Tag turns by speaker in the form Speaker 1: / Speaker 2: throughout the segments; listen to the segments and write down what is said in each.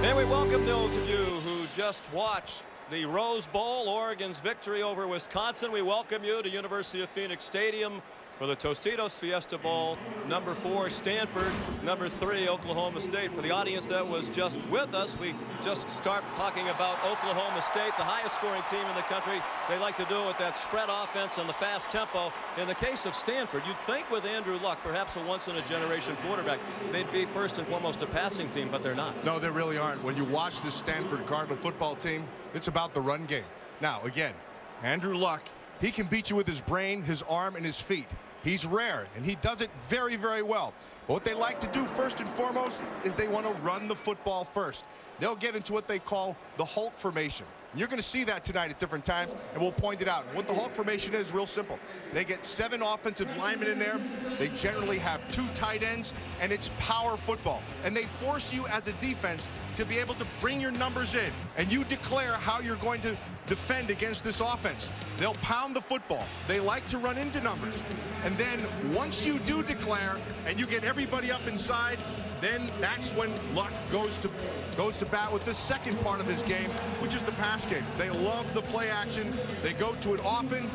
Speaker 1: And we welcome those of you who just watched the Rose Bowl, Oregon's victory over Wisconsin. We welcome you to University of Phoenix Stadium for the Tostitos Fiesta Bowl. Number 4, Stanford. Number 3, Oklahoma State. For the audience that was just with us, we just start talking about Oklahoma State, the highest scoring team in the country. They like to do it with that spread offense and the fast tempo. In the case of Stanford, you'd think with Andrew Luck, perhaps a once-in-a-generation quarterback, they'd be first and foremost a passing team, but they're not.
Speaker 2: No, they really aren't. When you watch the Stanford Cardinal football team, it's about the run game. Now, again, Andrew Luck, he can beat you with his brain, his arm, and his feet. He's rare, and he does it very, very well. But what they like to do first and foremost is they want to run the football first. They'll get into what they call the Hulk formation. And you're going to see that tonight at different times, and we'll point it out. And what the Hulk formation is real simple. They get 7 offensive linemen in there. They generally have 2 tight ends, and it's power football. And they force you as a defense to be able to bring your numbers in, and you declare how you're going to defend against this offense. They'll pound the football. They like to run into numbers. And then once you do declare and you get everybody up inside, then that's when Luck goes to bat with the second part of his game, which is the pass game. They love the play action. They go to it often.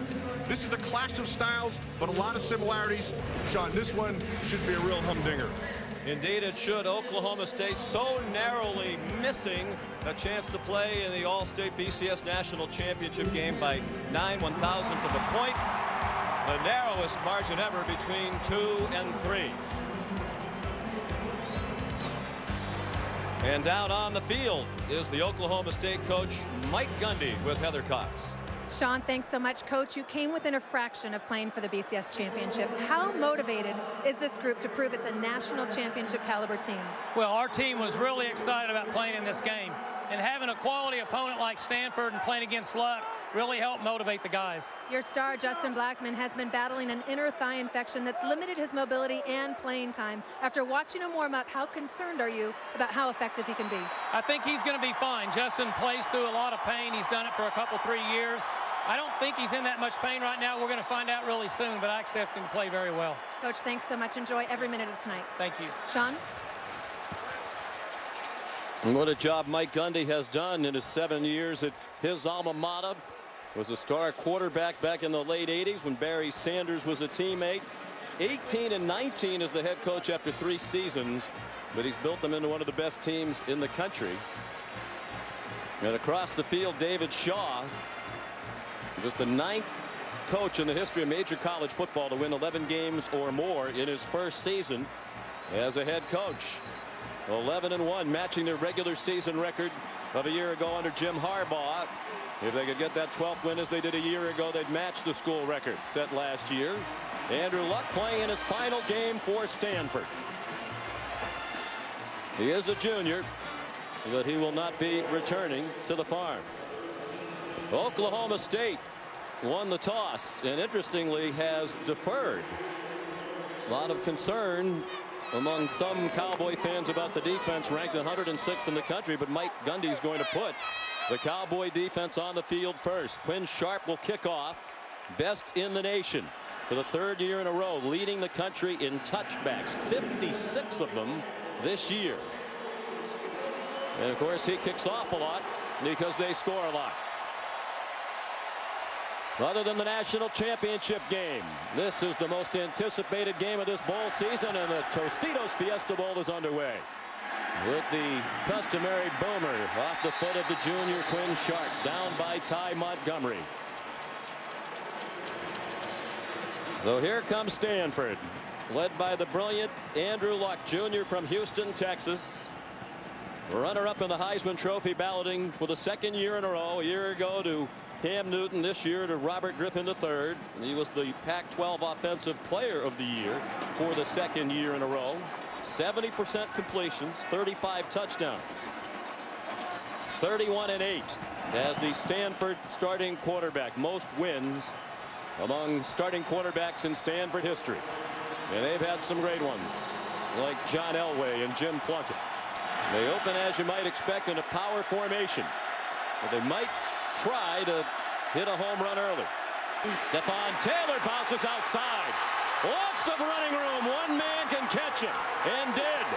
Speaker 2: This is a clash of styles, but a lot of similarities. Sean, this one should be a real humdinger.
Speaker 1: Indeed it should. Oklahoma State so narrowly missing a chance to play in the All-State BCS National Championship game by 9/1000 of a point. The narrowest margin ever between 2 and 3. And down on the field is the Oklahoma State coach Mike Gundy with Heather Cox.
Speaker 3: Sean, thanks so much. Coach, you came within a fraction of playing for the BCS championship. How motivated is this group to prove it's a national championship caliber team?
Speaker 4: Well, our team was really excited about playing in this game. And having a quality opponent like Stanford and playing against Luck really helped motivate the guys.
Speaker 3: Your star, Justin Blackmon, has been battling an inner thigh infection that's limited his mobility and playing time. After watching him warm up, how concerned are you about how effective he can be?
Speaker 4: I think he's going to be fine. Justin plays through a lot of pain. He's done it for a couple, 3 years. I don't think he's in that much pain right now. We're going to find out really soon, but I expect him to play very well.
Speaker 3: Coach, thanks so much. Enjoy every minute of tonight.
Speaker 4: Thank you.
Speaker 3: Sean?
Speaker 1: What a job Mike Gundy has done in his 7 years at his alma mater. Was a star quarterback back in the late 80s when Barry Sanders was a teammate. 18-19 as the head coach after 3 seasons, but he's built them into one of the best teams in the country. And across the field, David Shaw, just the 9th coach in the history of major college football to win 11 games or more in his first season as a head coach. 11-1, matching their regular season record of a year ago under Jim Harbaugh. If they could get that 12th win as they did a year ago, they'd match the school record set last year. Andrew Luck playing in his final game for Stanford. He is a junior, but he will not be returning to the farm. Oklahoma State won the toss and interestingly has deferred. A lot of concern among some Cowboy fans about the defense, ranked 106th in the country, but Mike Gundy's going to put the Cowboy defense on the field first. Quinn Sharp will kick off, best in the nation for the 3rd year in a row, leading the country in touchbacks, 56 of them this year. And of course he kicks off a lot because they score a lot. Other than the national championship game, this is the most anticipated game of this bowl season, and the Tostitos Fiesta Bowl is underway with the customary boomer off the foot of the junior Quinn Sharp, down by Ty Montgomery. So here comes Stanford, led by the brilliant Andrew Luck Jr. from Houston, Texas. Runner-up in the Heisman Trophy balloting for the 2nd year in a row. A year ago to Cam Newton, this year to Robert Griffin III. He was the Pac-12 Offensive Player of the Year for the 2nd year in a row. 70% completions, 35 touchdowns. 31-8 as the Stanford starting quarterback. Most wins among starting quarterbacks in Stanford history. And they've had some great ones, like John Elway and Jim Plunkett. They open, as you might expect, in a power formation. But they might try to hit a home run early. Stephon Taylor bounces outside. Lots of running room. One man can catch him, and did.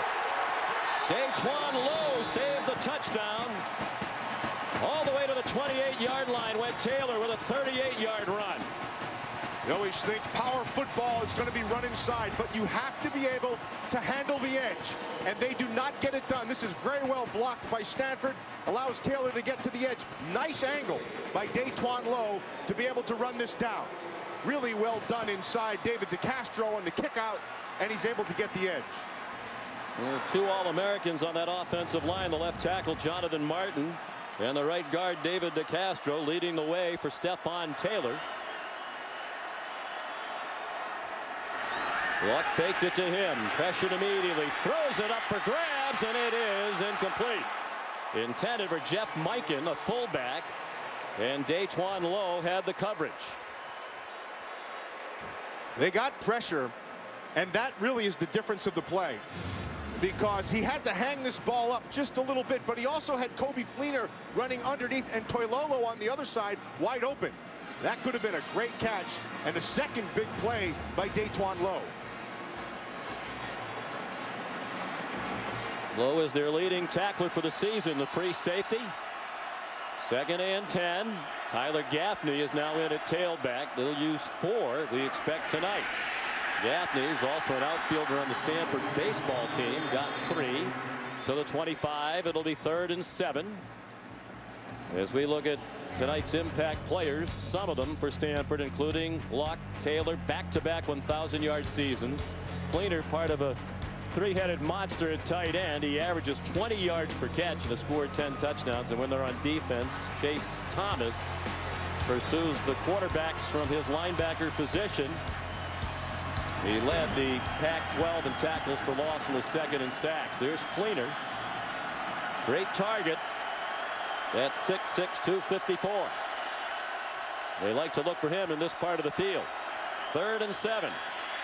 Speaker 1: Daquan Lowe saved the touchdown. Taylor with a 38-yard run.
Speaker 5: You always think power football is going to be run inside, but you have to be able to handle the edge, and they do not get it done. This is very well blocked by Stanford, allows Taylor to get to the edge. Nice angle by Daquan Lowe to be able to run this down. Really well done inside. David DeCastro on the kick out, and he's able to get the edge.
Speaker 1: There are 2 All-Americans on that offensive line. The left tackle, Jonathan Martin, and the right guard, David DeCastro, leading the way for Stephon Taylor. Luck faked it to him, pressured immediately, throws it up for grabs, and it is incomplete. Intended for Jeff Mikan, a fullback, and Daquan Lowe had the coverage.
Speaker 5: They got pressure, and that really is the difference of the play, because he had to hang this ball up just a little bit, but he also had Kobe Fleener running underneath and Toilolo on the other side wide open. That could have been a great catch, and a second big play by Daquan Lowe.
Speaker 1: Lowe is their leading tackler for the season, the free safety. 2nd and 10. Tyler Gaffney is now in at tailback. They'll use 4, we expect, tonight. Gaffney is also an outfielder on the Stanford baseball team. Got 3 to the 25. It'll be 3rd and 7. As we look at tonight's impact players, some of them for Stanford, including Luck, Taylor, back-to-back 1,000-yard seasons. Fleener, part of a 3-headed monster at tight end. He averages 20 yards per catch and has scored 10 touchdowns. And when they're on defense, Chase Thomas pursues the quarterbacks from his linebacker position. He led the Pac-12 in tackles for loss in the 2nd in sacks. There's Fleener. Great target at 6'6", 254. They like to look for him in this part of the field. 3rd and 7.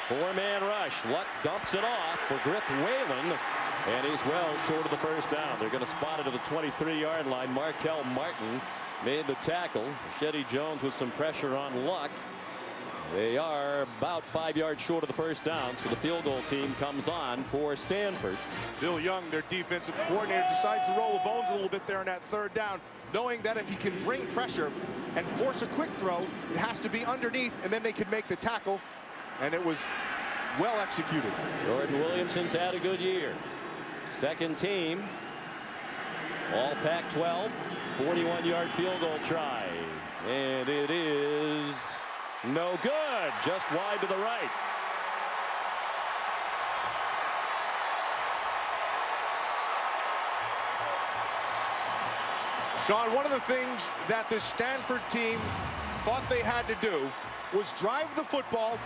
Speaker 1: 4-man rush. Luck dumps it off for Griff Whalen, and he's well short of the first down. They're going to spot it at the 23-yard line. Markel Martin made the tackle. Shetty Jones with some pressure on Luck. They are about 5 yards short of the first down, so the field goal team comes on for Stanford.
Speaker 5: Bill Young, their defensive coordinator, decides to roll the bones a little bit there on that 3rd down, knowing that if he can bring pressure and force a quick throw, it has to be underneath, and then they can make the tackle. And it was well executed.
Speaker 1: Jordan Williamson's had a good year. 2nd team. All Pac-12. 41-yard field goal try. And it is no good. Just wide to the right.
Speaker 5: Sean, one of the things that this Stanford team thought they had to do was drive the football,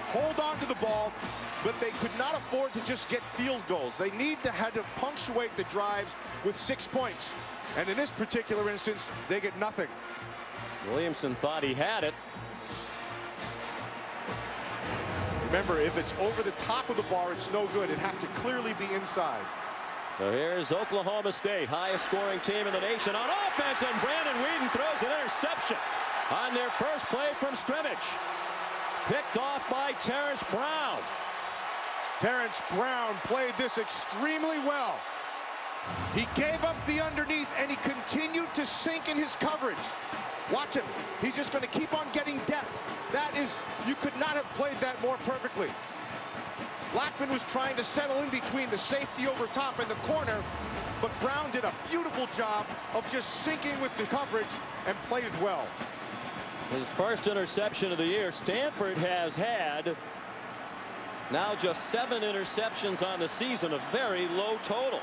Speaker 5: hold on to the ball, but they could not afford to just get field goals. They had to punctuate the drives with 6 points. And in this particular instance, they get nothing.
Speaker 1: Williamson thought he had it.
Speaker 5: Remember, if it's over the top of the bar, it's no good. It has to clearly be inside.
Speaker 1: So here's Oklahoma State, highest scoring team in the nation on offense, and Brandon Whedon throws an interception on their first play from scrimmage. Picked off by Terrence Brown.
Speaker 5: Terrence Brown played this extremely well. He gave up the underneath, and he continued to sink in his coverage. Watch him. He's just going to keep on getting depth. That is, you could not have played that more perfectly. Blackmon was trying to settle in between the safety over top and the corner, but Brown did a beautiful job of just sinking with the coverage and played it well.
Speaker 1: His first interception of the year. Stanford has had now just 7 interceptions on the season, a very low total.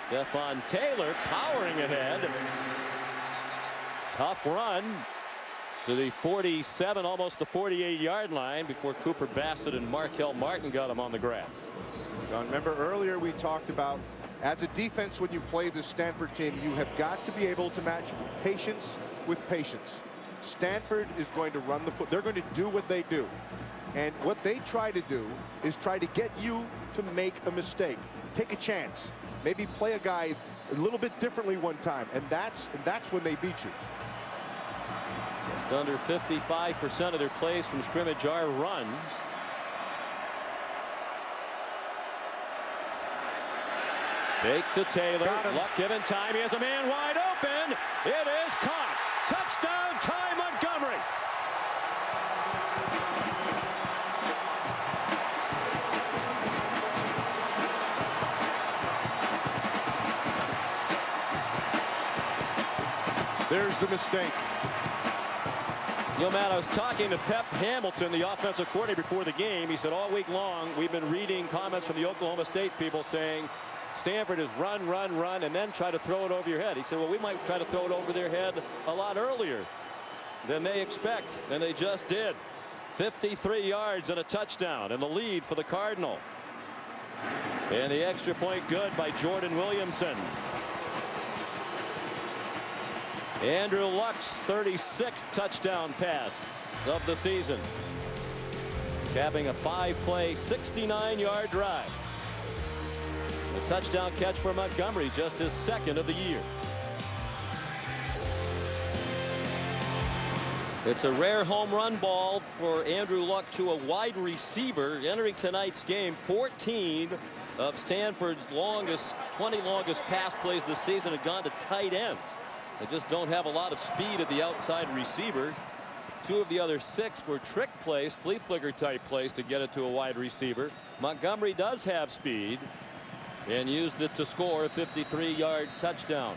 Speaker 1: Stephon Taylor powering ahead. Tough run to the 47, almost the 48-yard line before Cooper Bassett and Markel Martin got him on the grass.
Speaker 5: John, remember earlier we talked about, as a defense, when you play the Stanford team, you have got to be able to match patience with patience. Stanford is going to run the foot. They're going to do what they do. And what they try to do is try to get you to make a mistake. Take a chance. Maybe play a guy a little bit differently one time. And that's when they beat you.
Speaker 1: Just under 55% of their plays from scrimmage are runs. Fake to Taylor. Luck given time. He has a man wide open. It is caught. Touchdown, Ty
Speaker 5: There's the mistake.
Speaker 1: You know, Matt, I was talking to Pep Hamilton, the offensive coordinator, before the game. He said all week long we've been reading comments from the Oklahoma State people saying Stanford is run, run, run, and then try to throw it over your head. He said, well, we might try to throw it over their head a lot earlier than they expect, and they just did. 53 yards and a touchdown, and the lead for the Cardinal. And the extra point good by Jordan Williamson. Andrew Luck's 36th touchdown pass of the season, capping a 5-play 69-yard drive. A touchdown catch for Montgomery, just his second of the year. It's a rare home run ball for Andrew Luck to a wide receiver. Entering tonight's game, 14 of Stanford's 20 longest pass plays this season have gone to tight ends. They just don't have a lot of speed at the outside receiver. 2 of the other 6 were trick plays, flea flicker type plays to get it to a wide receiver. Montgomery does have speed and used it to score a 53-yard touchdown.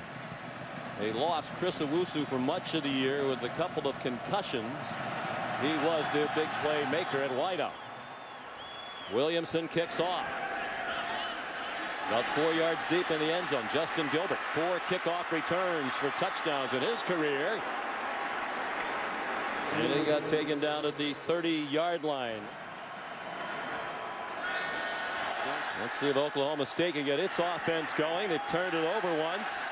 Speaker 1: They lost Chris Owusu for much of the year with a couple of concussions. He was their big playmaker at wideout. Williamson kicks off. About 4 yards deep in the end zone. Justin Gilbert, 4 kickoff returns for touchdowns in his career. And he got taken down at the 30-yard line. Let's see if Oklahoma State can get its offense going. They've turned it over once.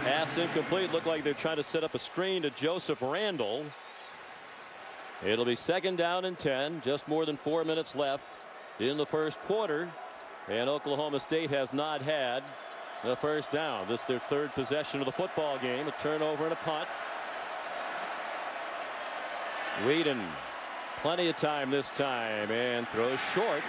Speaker 1: Pass incomplete. Looked like they're trying to set up a screen to Joseph Randall. It'll be 2nd down and 10. Just more than 4 minutes left in the first quarter. And Oklahoma State has not had the first down. This is their 3rd possession of the football game. A turnover and a punt. Whedon, plenty of time this time, and throws short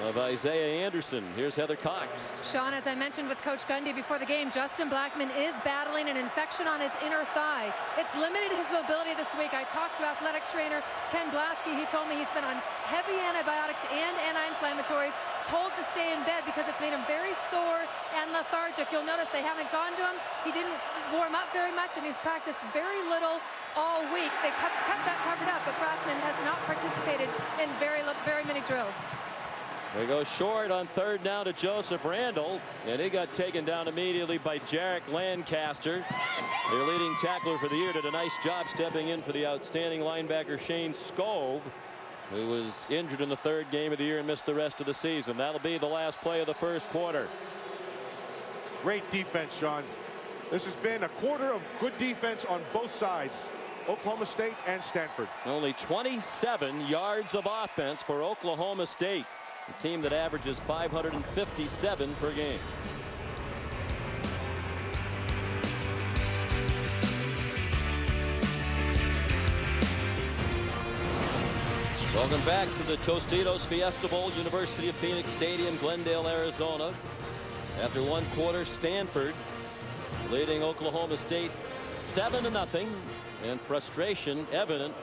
Speaker 1: of Isaiah Anderson. Here's Heather Cox.
Speaker 3: Sean, as I mentioned with Coach Gundy before the game, Justin Blackmon is battling an infection on his inner thigh. It's limited his mobility this week. I talked to athletic trainer Ken Blasky. He told me he's been on heavy antibiotics and anti-inflammatories, told to stay in bed because it's made him very sore and lethargic. You'll notice they haven't gone to him. He didn't warm up very much, and he's practiced very little all week. They kept that covered up, but Blackmon has not participated in very many drills.
Speaker 1: They go short on 3rd down to Joseph Randall, and he got taken down immediately by Jarek Lancaster. Their leading tackler for the year did a nice job stepping in for the outstanding linebacker Shane Scove, who was injured in the 3rd game of the year and missed the rest of the season. That'll be the last play of the first quarter.
Speaker 5: Great defense, Sean. This has been a quarter of good defense on both sides, Oklahoma State and Stanford.
Speaker 1: Only 27 yards of offense for Oklahoma State, a team that averages 557 per game. Welcome back to the Tostitos Fiesta Bowl, University of Phoenix Stadium, Glendale, Arizona. After 1 quarter, Stanford leading Oklahoma State 7-0, and frustration evident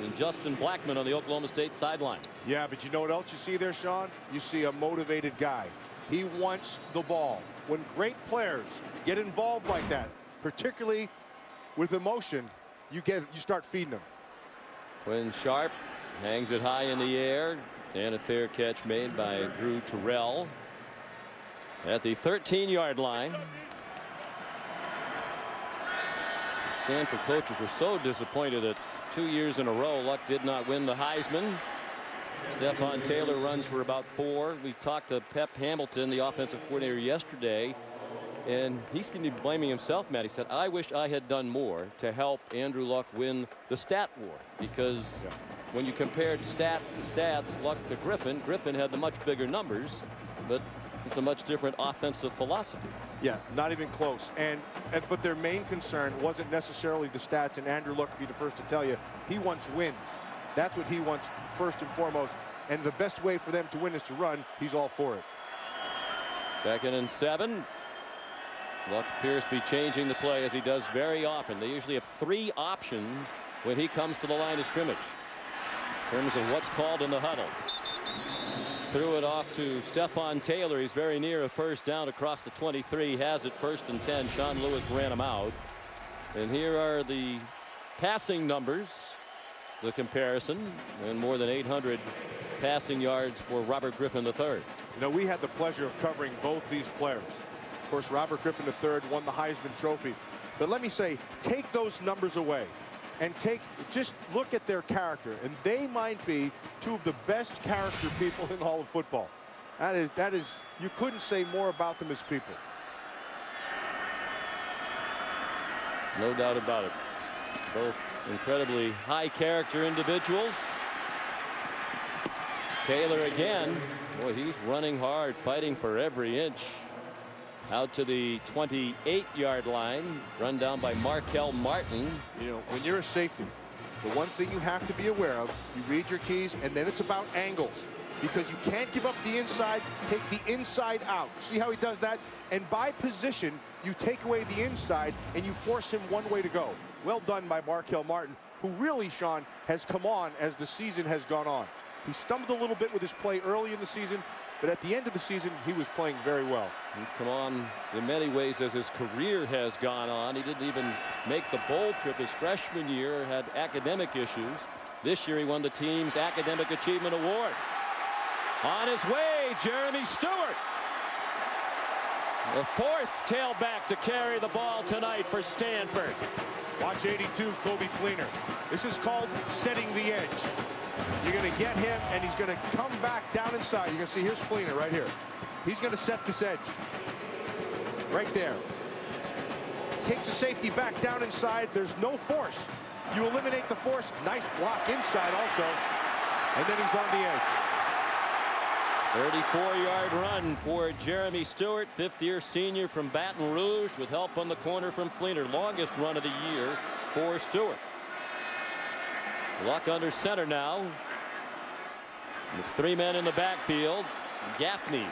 Speaker 1: in Justin Blackmon on the Oklahoma State sideline.
Speaker 5: Yeah, but you know what else you see there, Sean? You see a motivated guy. He wants the ball. When great players get involved like that, particularly with emotion, you start feeding them.
Speaker 1: Quinn Sharp hangs it high in the air, and a fair catch made by Drew Terrell at the 13-yard line. Stanford coaches were so disappointed that 2 years in a row Luck did not win the Heisman. Stephon Taylor runs for about 4. We talked to Pep Hamilton, the offensive coordinator, yesterday, and he seemed to be blaming himself, Matt. He said, I wish I had done more to help Andrew Luck win the stat war, because when you compared stats to stats, Luck to Griffin, Griffin had the much bigger numbers, but it's a much different offensive philosophy.
Speaker 5: Yeah, not even close. But their main concern wasn't necessarily the stats, and Andrew Luck will be the first to tell you, he wants wins. That's what he wants first and foremost. And the best way for them to win is to run. He's all for it. 2nd and 7.
Speaker 1: Luck appears to be changing the play, as he does very often. They usually have 3 options when he comes to the line of scrimmage in terms of what's called in the huddle. threw it off to Stephon Taylor. He's very near a first down across the 23. Has it 1st and 10. Sean Lewis ran him out. And here are the passing numbers. The comparison, and more than 800 passing yards for Robert Griffin III.
Speaker 5: You know, we had the pleasure of covering both these players. Of course, Robert Griffin III won the Heisman Trophy. But let me say, take those numbers away and just look at their character, and they might be two of the best character people in all of football. That is, you couldn't say more about them as people.
Speaker 1: No doubt about it. Both incredibly high character individuals. Taylor again. Boy, he's running hard, fighting for every inch. Out to the 28-yard line, run down by Markel Martin.
Speaker 5: You know, when you're a safety, the one thing you have to be aware of, you read your keys, and then it's about angles. Because you can't give up the inside, take the inside out. See how he does that? And by position, you take away the inside, and you force him one way to go. Well done by Markel Martin, who really, Sean, has come on as the season has gone on. He stumbled a little bit with his play early in the season, but at the end of the season, he was playing very well.
Speaker 1: He's come on in many ways as his career has gone on. He didn't even make the bowl trip his freshman year, had academic issues. This year, he won the team's Academic Achievement Award. On his way, Jeremy Stewart. The 4th tailback to carry the ball tonight for Stanford.
Speaker 5: Watch 82, Kobe Fleener. This is called setting the edge. You're going to get him, and he's going to come back down inside. You're going to see, here's Fleener right here. He's going to set this edge. Right there. Takes the safety back down inside. There's no force. You eliminate the force. Nice block inside also. And then he's on the edge.
Speaker 1: 34-yard run for Jeremy Stewart, 5th-year senior from Baton Rouge, with help on the corner from Fleener. Longest run of the year for Stewart. Luck under center now. With 3 men in the backfield. Gaffney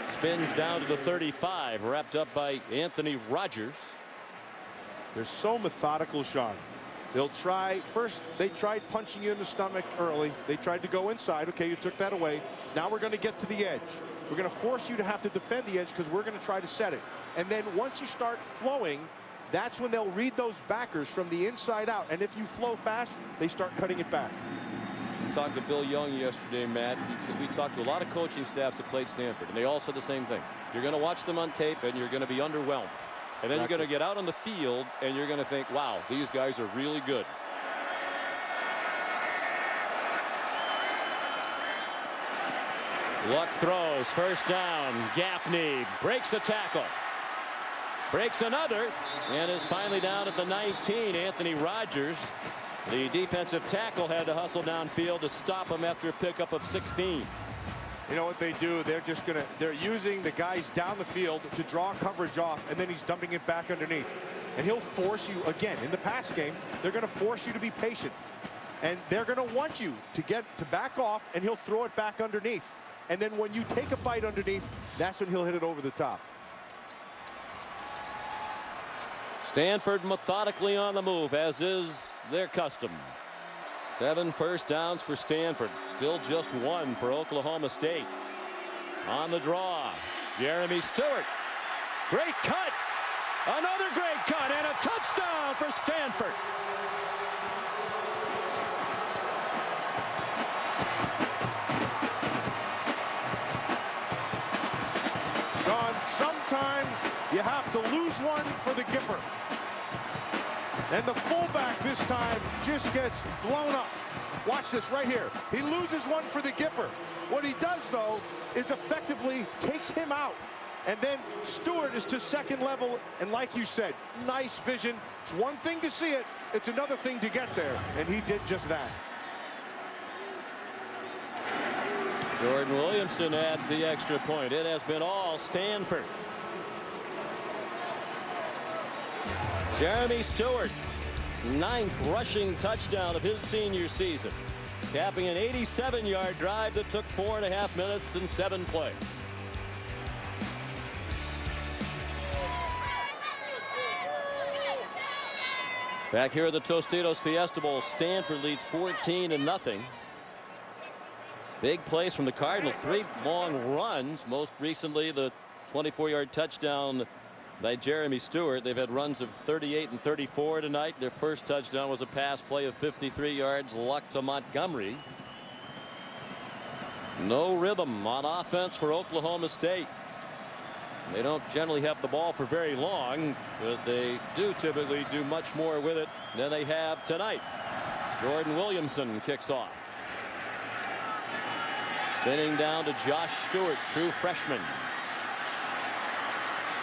Speaker 1: spins down to the 35, wrapped up by Anthony Rogers.
Speaker 5: They're so methodical, Sean. They'll try, first they tried punching you in the stomach early. They tried to go inside. Okay, you took that away. Now we're going to get to the edge. We're going to force you to have to defend the edge because we're going to try to set it. And then once you start flowing, that's when they'll read those backers from the inside out. And if you flow fast, they start cutting it back.
Speaker 1: We talked to Bill Young yesterday, Matt. He said we talked to a lot of coaching staffs that played Stanford, and they all said the same thing. You're going to watch them on tape, and you're going to be underwhelmed. And then you're going to get out on the field, and you're going to think, wow, these guys are really good. Luck throws, 1st down. Gaffney breaks a tackle. Breaks another, and is finally down at the 19. Anthony Rogers, the defensive tackle, had to hustle downfield to stop him after a pickup of 16.
Speaker 5: You know what they do? They're using the guys down the field to draw coverage off, and then he's dumping it back underneath. And he'll force you, again, in the pass game, they're going to force you to be patient. And they're going to want you to back off, and he'll throw it back underneath. And then when you take a bite underneath, that's when he'll hit it over the top.
Speaker 1: Stanford methodically on the move, as is their custom. 7 first downs for Stanford. Still just 1 for Oklahoma State. On the draw, Jeremy Stewart. Great cut. Another great cut and a touchdown for Stanford.
Speaker 5: John, sometimes you have to lose one for the Gipper. And the fullback this time just gets blown up. Watch this right here. He loses one for the Gipper. What he does, though, is effectively takes him out. And then Stewart is to second level. And like you said, nice vision. It's one thing to see it. It's another thing to get there. And he did just that.
Speaker 1: Jordan Williamson adds the extra point. It has been all Stanford. Jeremy Stewart, 9th rushing touchdown of his senior season, capping an 87-yard drive that took 4.5 minutes and 7 plays. Back here at the Tostitos Fiesta Bowl, Stanford leads 14-0. Big plays from the Cardinal. 3 long runs. Most recently, the 24-yard touchdown by Jeremy Stewart. They've had runs of 38 and 34 tonight. Their first touchdown was a pass play of 53 yards. Luck to Montgomery. No rhythm on offense for Oklahoma State. They don't generally have the ball for very long, but they do typically do much more with it than they have tonight. Jordan Williamson kicks off. Spinning down to Josh Stewart, true freshman.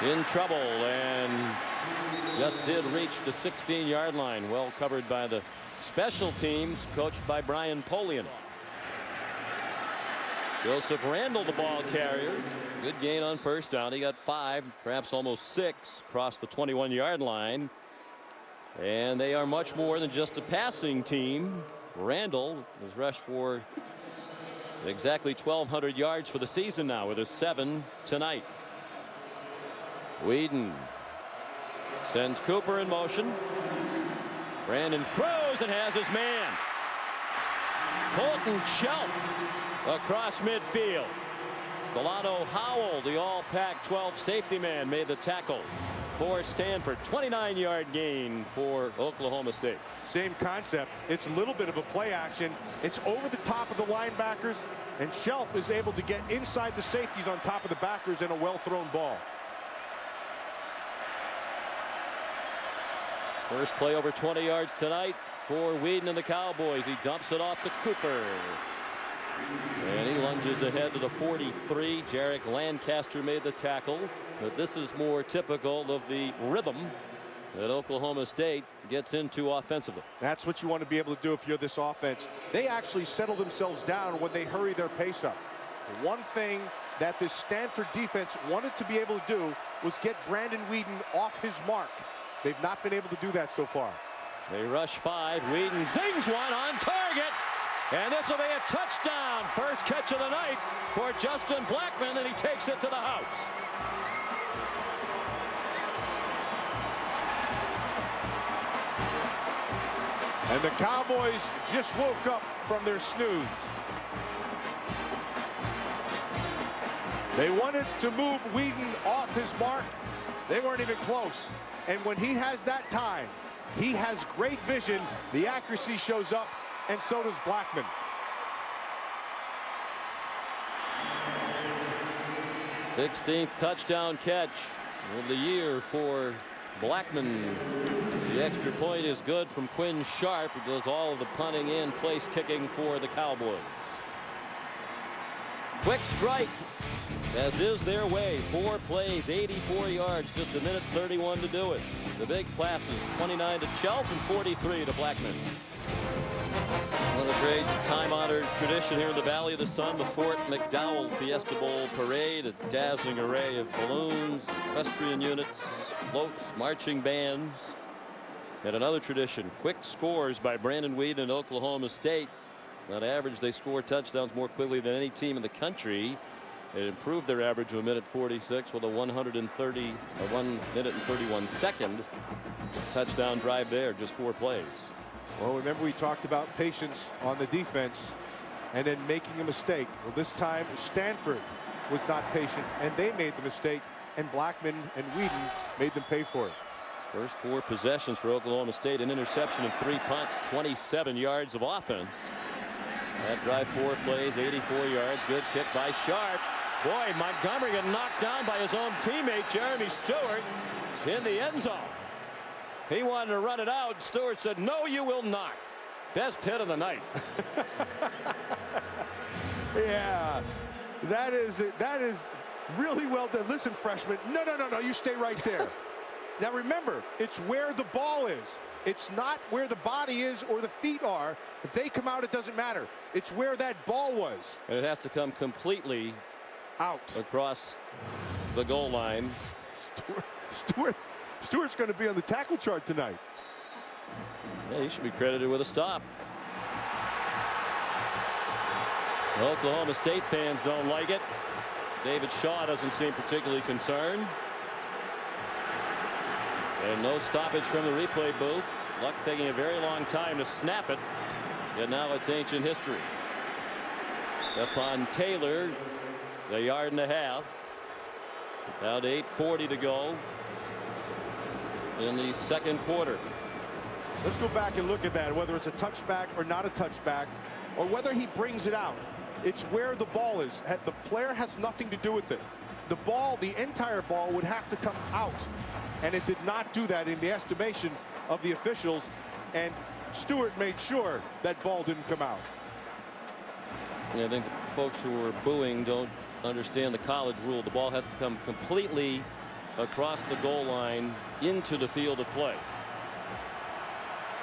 Speaker 1: In trouble and just did reach the 16-yard line. Well covered by the special teams, coached by Brian Polian. Joseph Randall, the ball carrier. Good gain on first down. He got 5, perhaps almost 6, across the 21-yard line. And they are much more than just a passing team. Randall has rushed for exactly 1,200 yards for the season now, with a 7 tonight. Whedon sends Cooper in motion. Brandon throws and has his man. Colton Shelf across midfield. Delano Howell, the all Pac-12 safety man, made the tackle for Stanford. 29-yard gain for Oklahoma State.
Speaker 5: Same concept. It's a little bit of a play action. It's over the top of the linebackers, and Shelf is able to get inside the safeties on top of the backers in a well-thrown ball.
Speaker 1: First play over 20 yards tonight for Whedon and the Cowboys. He dumps it off to Cooper. And he lunges ahead to the 43. Jarek Lancaster made the tackle. But this is more typical of the rhythm that Oklahoma State gets into offensively.
Speaker 5: That's what you want to be able to do if you're this offense. They actually settle themselves down when they hurry their pace up. One thing that this Stanford defense wanted to be able to do was get Brandon Whedon off his mark. They've not been able to do that so far.
Speaker 1: They rush 5. Whedon zings one on target. And this will be a touchdown. First catch of the night for Justin Blackmon, and he takes it to the house.
Speaker 5: And the Cowboys just woke up from their snooze. They wanted to move Whedon off his mark. They weren't even close. And when he has that time, he has great vision. The accuracy shows up, and so does Blackmon.
Speaker 1: Sixteenth touchdown catch of the year for Blackmon. The extra point is good from Quinn Sharp, who does all of the punting and place kicking for the Cowboys. Quick strike, as is their way. 4 plays, 84 yards, just a minute 31 to do it. The big passes, 29 to Shelf and 43 to Blackmon. Another great time-honored tradition here in the Valley of the Sun, the Fort McDowell Fiesta Bowl parade, a dazzling array of balloons, equestrian units, floats, marching bands. And another tradition, quick scores by Brandon Whedon and Oklahoma State. On average, they score touchdowns more quickly than any team in the country. It improved their average of 1:46 with a 1 minute and 31 second touchdown drive there, just 4 plays.
Speaker 5: Well, remember we talked about patience on the defense and then making a mistake. Well, this time Stanford was not patient, and they made the mistake, and Blackmon and Whedon made them pay for it.
Speaker 1: First 4 possessions for Oklahoma State, an interception and 3 punts, 27 yards of offense. That drive, 4 plays, 84 yards. Good kick by Sharp. Boy, Montgomery got knocked down by his own teammate Jeremy Stewart in the end zone. He wanted to run it out. Stewart said, "No, you will not." Best hit of the night.
Speaker 5: Yeah, that is really well done. Listen, freshman, no, you stay right there. Now remember, it's where the ball is. It's not where the body is or the feet are. If they come out, it doesn't matter. It's where that ball was.
Speaker 1: And it has to come completely
Speaker 5: out
Speaker 1: across the goal line.
Speaker 5: Stewart's going to be on the tackle chart tonight.
Speaker 1: Yeah, he should be credited with a stop. Oklahoma State fans don't like it. David Shaw doesn't seem particularly concerned. And no stoppage from the replay booth. Luck taking a very long time to snap it. And now it's ancient history. Stephon Taylor, a yard and a half. About 8:40 to go in the second quarter.
Speaker 5: Let's go back and look at that, whether it's a touchback or not a touchback, or whether he brings it out. It's where the ball is. The player has nothing to do with it. The ball, the entire ball, would have to come out, and it did not do that in the estimation of the officials, and Stewart made sure that ball didn't come out.
Speaker 1: Yeah, I think the folks who were booing don't understand the college rule. The ball has to come completely across the goal line into the field of play.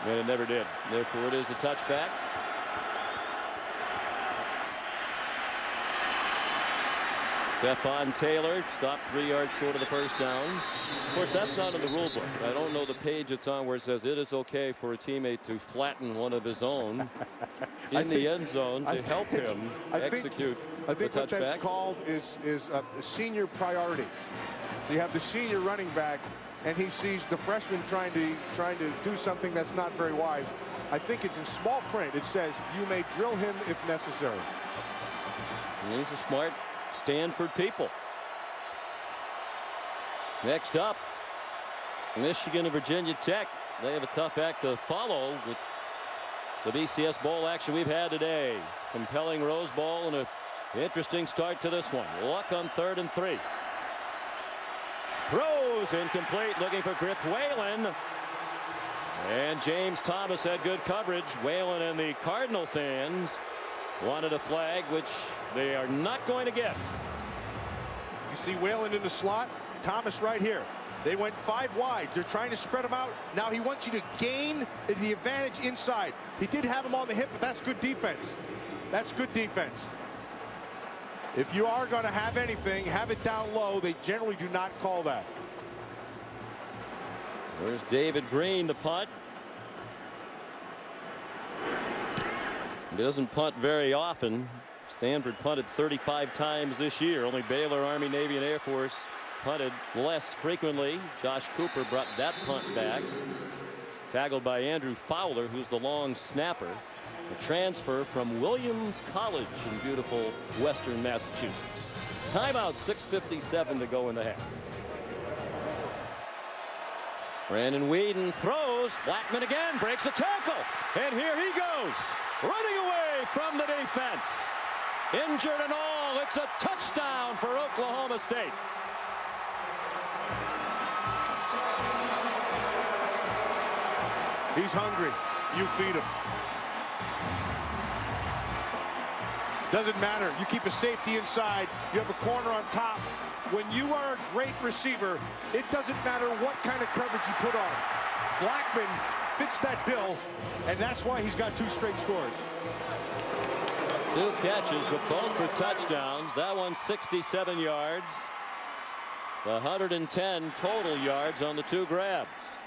Speaker 1: And it never did. Therefore, it is a touchback. Stephon Taylor stopped 3 yards short of the first down. Of course, that's not in the rule book. I don't know the page it's on where it says it is okay for a teammate to flatten one of his own in the end zone to help him execute
Speaker 5: I think
Speaker 1: the
Speaker 5: what that's called is a senior priority. So you have the senior running back, and he sees the freshman trying to do something that's not very wise. I think it's in small print. It says you may drill him if necessary.
Speaker 1: And he's a smart Stanford people. Next up, Michigan and Virginia Tech. They have a tough act to follow with the BCS Bowl action we've had today. Compelling Rose Bowl and an interesting start to this one. Luck on 3rd and 3. Throws incomplete, looking for Griff Whalen. And James Thomas had good coverage. Whalen and the Cardinal fans wanted a flag, which they are not going to get.
Speaker 5: You see Whalen in the slot, Thomas right here. They went 5 wide. They're trying to spread him out. Now he wants you to gain the advantage inside. He did have him on the hip, but that's good defense. That's good defense. If you are going to have anything, have it down low. They generally do not call that.
Speaker 1: There's David Green to punt. He doesn't punt very often. Stanford punted 35 times this year. Only Baylor, Army, Navy, and Air Force punted less frequently. Josh Cooper brought that punt back. Tackled by Andrew Fowler, who's the long snapper. A transfer from Williams College in beautiful western Massachusetts. Timeout, 6:57 to go in the half. Brandon Whedon throws. Blackmon again breaks a tackle. And here he goes. Running away from the defense. Injured and all. It's a touchdown for Oklahoma State.
Speaker 5: He's hungry. You feed him. Doesn't matter. You keep a safety inside. You have a corner on top. When you are a great receiver, it doesn't matter what kind of coverage you put on him. Blackmon fits that bill, and that's why he's got 2 straight scores.
Speaker 1: 2 catches, but both for touchdowns. That one 67 yards. 110 total yards on the 2 grabs.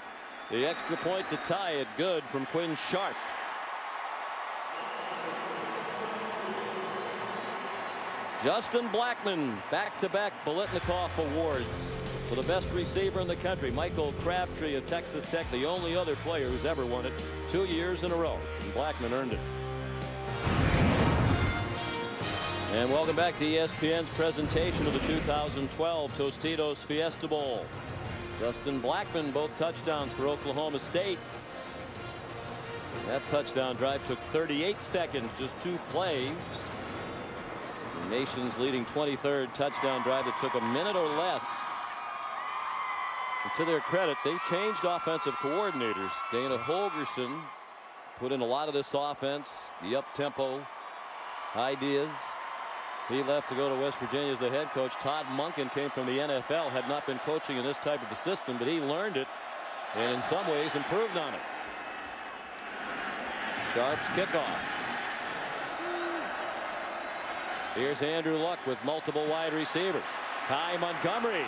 Speaker 1: The extra point to tie it good from Quinn Sharp. Justin Blackmon, back-to-back Biletnikoff awards for the best receiver in the country. Michael Crabtree of Texas Tech, the only other player who's ever won it 2 years in a row. And Blackmon earned it. And welcome back to ESPN's presentation of the 2012 Tostitos Fiesta Bowl. Justin Blackmon, both touchdowns for Oklahoma State. That touchdown drive took 38 seconds, just 2 plays. The nation's leading 23rd touchdown drive that took a minute or less. And to their credit, they changed offensive coordinators. Dana Holgerson put in a lot of this offense, the up-tempo ideas. He left to go to West Virginia as the head coach. Todd Monken came from the NFL, had not been coaching in this type of a system, but he learned it and in some ways improved on it. Sharp's kickoff. Here's Andrew Luck with multiple wide receivers. Ty Montgomery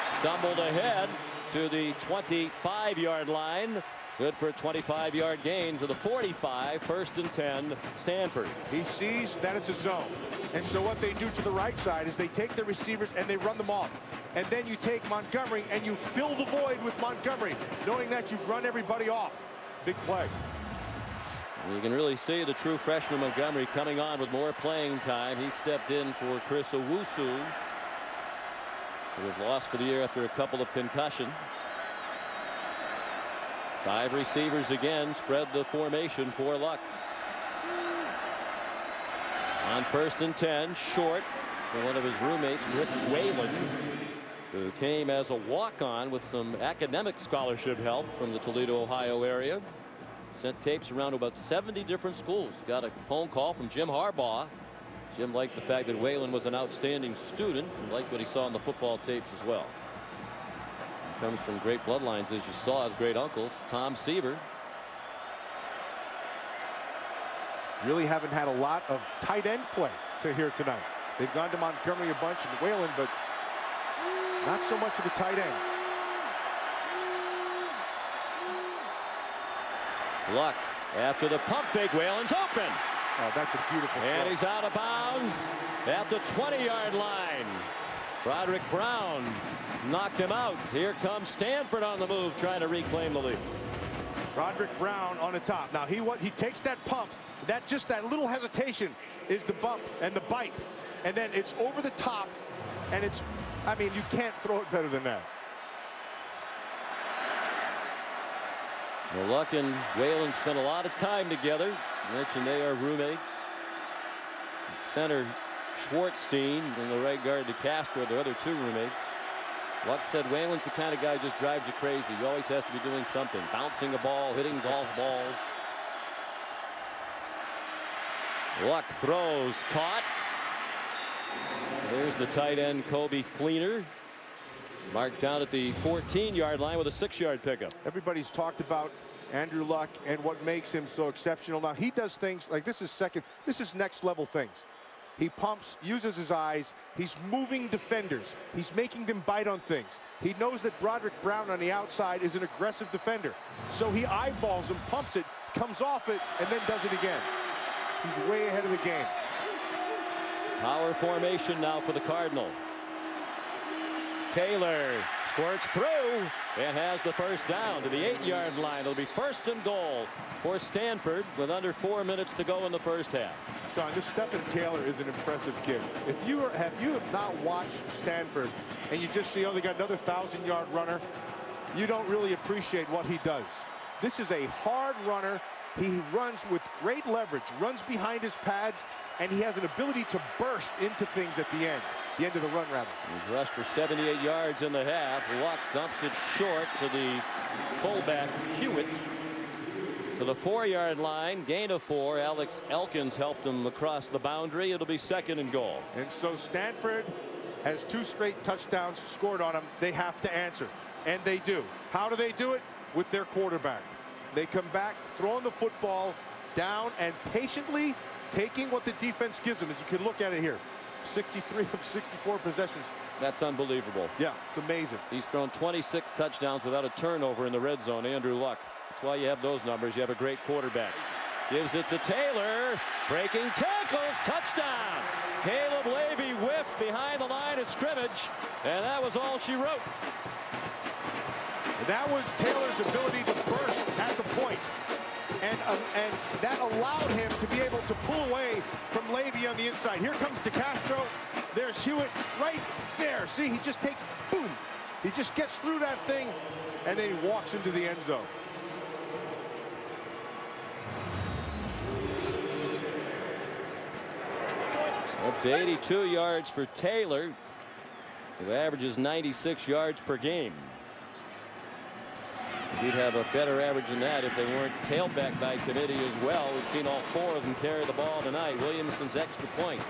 Speaker 1: stumbled ahead to the 25-yard line. Good for a 25-yard gain to the 45. 1st and 10, Stanford.
Speaker 5: He sees that it's a zone. And so what they do to the right side is they take the receivers and they run them off. And then you take Montgomery and you fill the void with Montgomery, knowing that you've run everybody off. Big play.
Speaker 1: You can really see the true freshman Montgomery coming on with more playing time. He stepped in for Chris Owusu, who was lost for the year after a couple of concussions. 5 receivers again spread the formation for Luck. On 1st and 10, short for one of his roommates, Rick Whalen, who came as a walk-on with some academic scholarship help from the Toledo, Ohio area. Sent tapes around to about 70 different schools. Got a phone call from Jim Harbaugh. Jim liked the fact that Whalen was an outstanding student and liked what he saw on the football tapes as well. He comes from great bloodlines, as you saw, his great uncles, Tom Seaver.
Speaker 5: Really haven't had a lot of tight end play to here tonight. They've gone to Montgomery a bunch and Whalen, but not so much of the tight ends.
Speaker 1: Luck after the pump fake. Whalen's open.
Speaker 5: Oh, that's a beautiful
Speaker 1: And
Speaker 5: throw.
Speaker 1: he's out of bounds at the 20-yard line. Broderick Brown knocked him out. Here comes Stanford on the move, trying to reclaim the lead.
Speaker 5: Broderick Brown on the top. Now he takes that pump. That little hesitation is the bump and the bite. And then it's over the top. And it's, I mean, you can't throw it better than that.
Speaker 1: Well, Luck and Whalen spent a lot of time together. I mentioned they are roommates. Center Schwartzstein and the right guard DeCastro, the other 2 roommates. Luck said Whalen's the kind of guy who just drives you crazy. He always has to be doing something, bouncing a ball, hitting golf balls. Luck throws, caught. There's the tight end Kobe Fleener, marked down at the 14-yard line with a 6-yard pickup.
Speaker 5: Everybody's talked about Andrew Luck and what makes him so exceptional. Now he does things like this is next level things. He pumps, uses his eyes. He's moving defenders. He's making them bite on things. He knows that Broderick Brown on the outside is an aggressive defender. So he eyeballs him, pumps it, comes off it, and then does it again. He's way ahead of the game.
Speaker 1: Power formation now for the Cardinal. Taylor squirts through and has the first down to the 8-yard line. It'll be 1st and goal for Stanford with under 4 minutes to go in the first half.
Speaker 5: Sean, this Stephen Taylor is an impressive kid. If you have not watched Stanford and you just see, oh, they got another 1,000-yard runner, you don't really appreciate what he does. This is a hard runner. He runs with great leverage, runs behind his pads, and he has an ability to burst into things at the end of the run, rather.
Speaker 1: He's rushed for 78 yards in the half. Luck dumps it short to the fullback Hewitt to the 4-yard line. Gain of 4. Alex Elkins helped him across the boundary. It'll be 2nd and goal.
Speaker 5: And so Stanford has 2 straight touchdowns scored on them. They have to answer, and they do. How do they do it? With their quarterback. They come back, throwing the football down and patiently taking what the defense gives them. As you can look at it here, 63 of 64 possessions.
Speaker 1: That's unbelievable.
Speaker 5: Yeah, it's amazing.
Speaker 1: He's thrown 26 touchdowns without a turnover in the red zone. Andrew Luck. That's why you have those numbers. You have a great quarterback. Gives it to Taylor. Breaking tackles. Touchdown. Caleb Levy whiffed behind the line of scrimmage. And that was all she wrote.
Speaker 5: And that was Taylor's ability to burst at the point. And that allowed him to be able to pull away from Levy on the inside. Here comes DeCastro. There's Hewitt right there. See, he just takes, boom. He just gets through that thing, and then he walks into the end zone.
Speaker 1: Up to 82 yards for Taylor, who averages 96 yards per game. We'd have a better average than that if they weren't tailed back by committee as well. We've seen all 4 of them carry the ball tonight. Williamson's extra point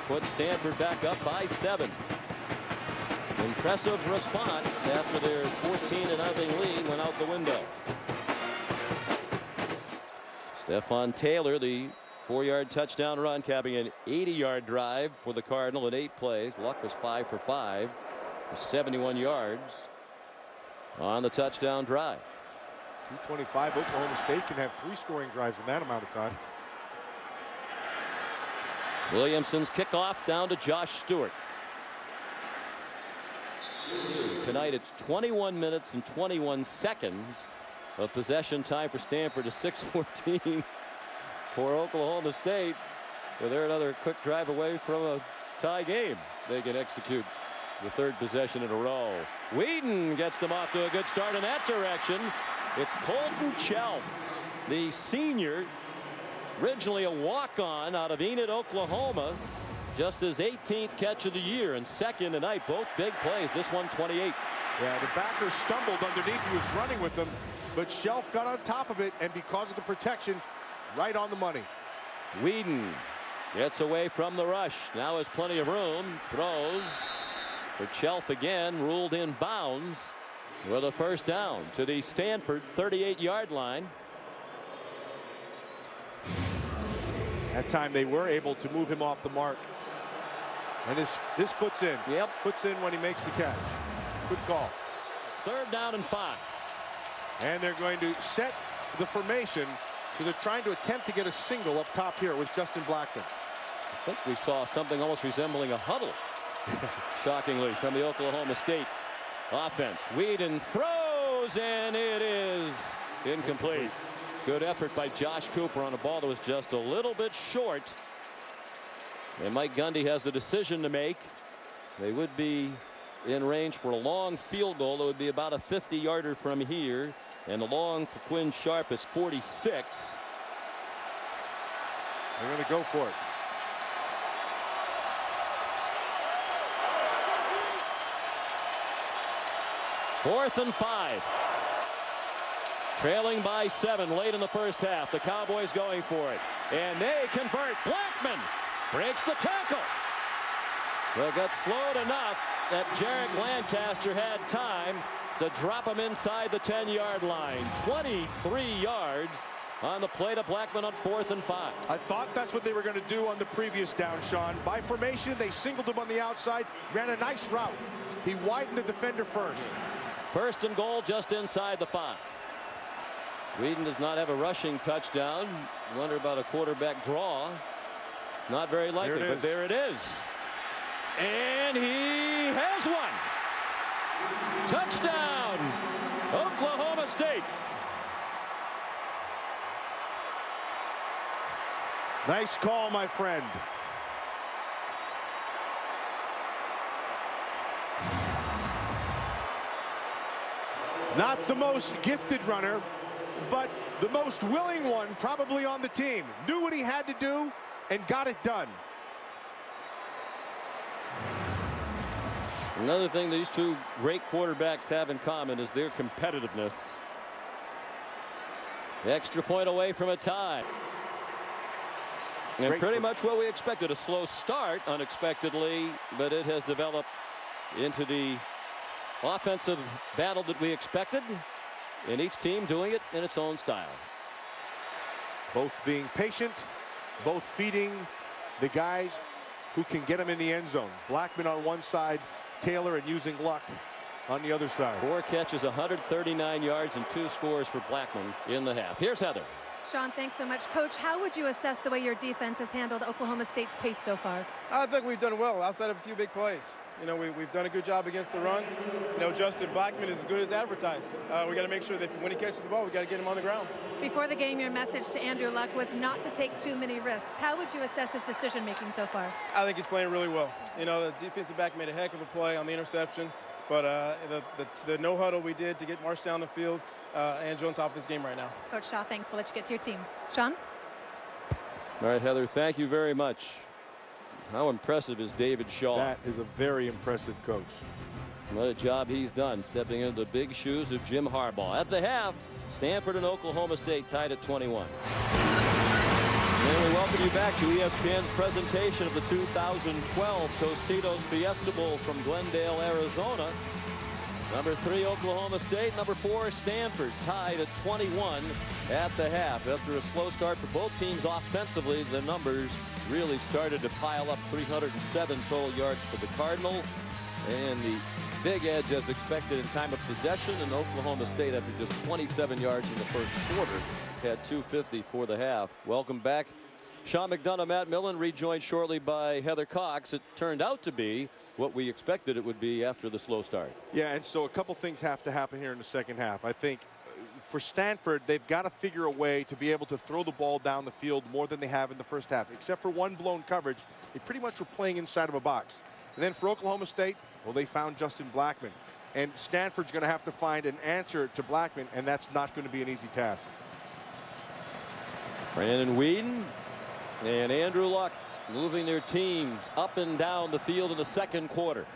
Speaker 1: puts Stanford back up by 7. Impressive response after their 14-0 lead went out the window. Stephon Taylor, the 4-yard touchdown run, capping an 80-yard drive for the Cardinal in 8 plays. Luck was 5 for 5 for 71 yards on the touchdown drive.
Speaker 5: 225. Oklahoma State can have 3 scoring drives in that amount of time.
Speaker 1: Williamson's kickoff down to Josh Stewart. Tonight it's 21 minutes and 21 seconds of possession time for Stanford, a 6:14 for Oklahoma State. Well, they're another quick drive away from a tie game. They can execute the third possession in a row. Whedon gets them off to a good start in that direction. It's Colton Chelf, the senior, originally a walk-on out of Enid, Oklahoma. Just his 18th catch of the year and second tonight. Both big plays. This one 28.
Speaker 5: Yeah, the backer stumbled underneath. He was running with them, but Shelf got on top of it, and because of the protection, right on the money.
Speaker 1: Whedon gets away from the rush. Now has plenty of room. Throws for Shelf again. Ruled in bounds with a first down to the Stanford 38-yard line.
Speaker 5: That time they were able to move him off the mark. And his foot's in.
Speaker 1: Yep.
Speaker 5: Foot's in when he makes the catch. Good call.
Speaker 1: It's 3rd down and 5.
Speaker 5: And they're going to set the formation. So they're trying to attempt to get a single up top here with Justin Blackmon.
Speaker 1: I think we saw something almost resembling a huddle. Shockingly, from the Oklahoma State offense. Whedon throws, and it is incomplete. Good effort by Josh Cooper on a ball that was just a little bit short. And Mike Gundy has the decision to make. They would be in range for a long field goal. That would be about a 50-yarder from here. And the long for Quinn Sharp is 46.
Speaker 5: They're going to go for it.
Speaker 1: Fourth and 5. Trailing by 7 late in the first half. The Cowboys going for it. And they convert. Blackmon breaks the tackle. Well, got slowed enough that Jarek Lancaster had time to drop him inside the 10-yard line. 23 yards on the play to Blackmon on 4th and 5.
Speaker 5: I thought that's what they were going to do on the previous down, Sean. By formation, they singled him on the outside, ran a nice route. He widened the defender first.
Speaker 1: 1st and goal just inside the 5. Whedon does not have a rushing touchdown. Wonder about a quarterback draw. Not very likely, but there it is. And he has one. Touchdown, Oklahoma State.
Speaker 5: Nice call, my friend. Not the most gifted runner, but the most willing one probably on the team. Knew what he had to do and got it done.
Speaker 1: Another thing these two great quarterbacks have in common is their competitiveness. Extra point away from a tie. And pretty much what we expected. A slow start unexpectedly, but it has developed into the offensive battle that we expected, and each team doing it in its own style.
Speaker 5: Both being patient, both feeding the guys who can get them in the end zone. Blackmon on one side, Taylor, and using luck on the other side.
Speaker 1: 4 catches, 139 yards, and 2 scores for Blackmon in the half. Here's Heather.
Speaker 3: Sean, thanks so much. Coach, how would you assess the way your defense has handled Oklahoma State's pace so far?
Speaker 6: I think we've done well outside of a few big plays. You know, we've done a good job against the run. You know, Justin Blackmon is as good as advertised. We got to make sure that when he catches the ball, we got to get him on the ground.
Speaker 3: Before the game, your message to Andrew Luck was not to take too many risks. How would you assess his decision-making so far?
Speaker 6: I think he's playing really well. You know, the defensive back made a heck of a play on the interception, but the no huddle we did to get Marsh down the field, Andrew on top of his game right now.
Speaker 3: Coach Shaw, thanks. We'll let you get to your team. Sean?
Speaker 1: All right, Heather, thank you very much. How impressive is David Shaw?
Speaker 5: That is a very impressive coach.
Speaker 1: What a job he's done, stepping into the big shoes of Jim Harbaugh. At the half, Stanford and Oklahoma State tied at 21. And we welcome you back to ESPN's presentation of the 2012 Tostitos Fiesta Bowl from Glendale, Arizona. Number 3, Oklahoma State. Number 4, Stanford, tied at 21 at the half. After a slow start for both teams offensively, the numbers really started to pile up. 307 total yards for the Cardinal. And the big edge as expected in time of possession. And Oklahoma State, after just 27 yards in the first quarter, had 250 for the half. Welcome back. Sean McDonough, Matt Millen, rejoined shortly by Heather Cox. It turned out to be what we expected it would be after the slow start.
Speaker 5: Yeah, and so a couple things have to happen here in the second half. I think for Stanford, they've got to figure a way to be able to throw the ball down the field more than they have in the first half. Except for one blown coverage, they pretty much were playing inside of a box. And then for Oklahoma State, well, they found Justin Blackmon. And Stanford's going to have to find an answer to Blackmon, and that's not going to be an easy task.
Speaker 1: Brandon Weeden and Andrew Luck moving their teams up and down the field in the second quarter.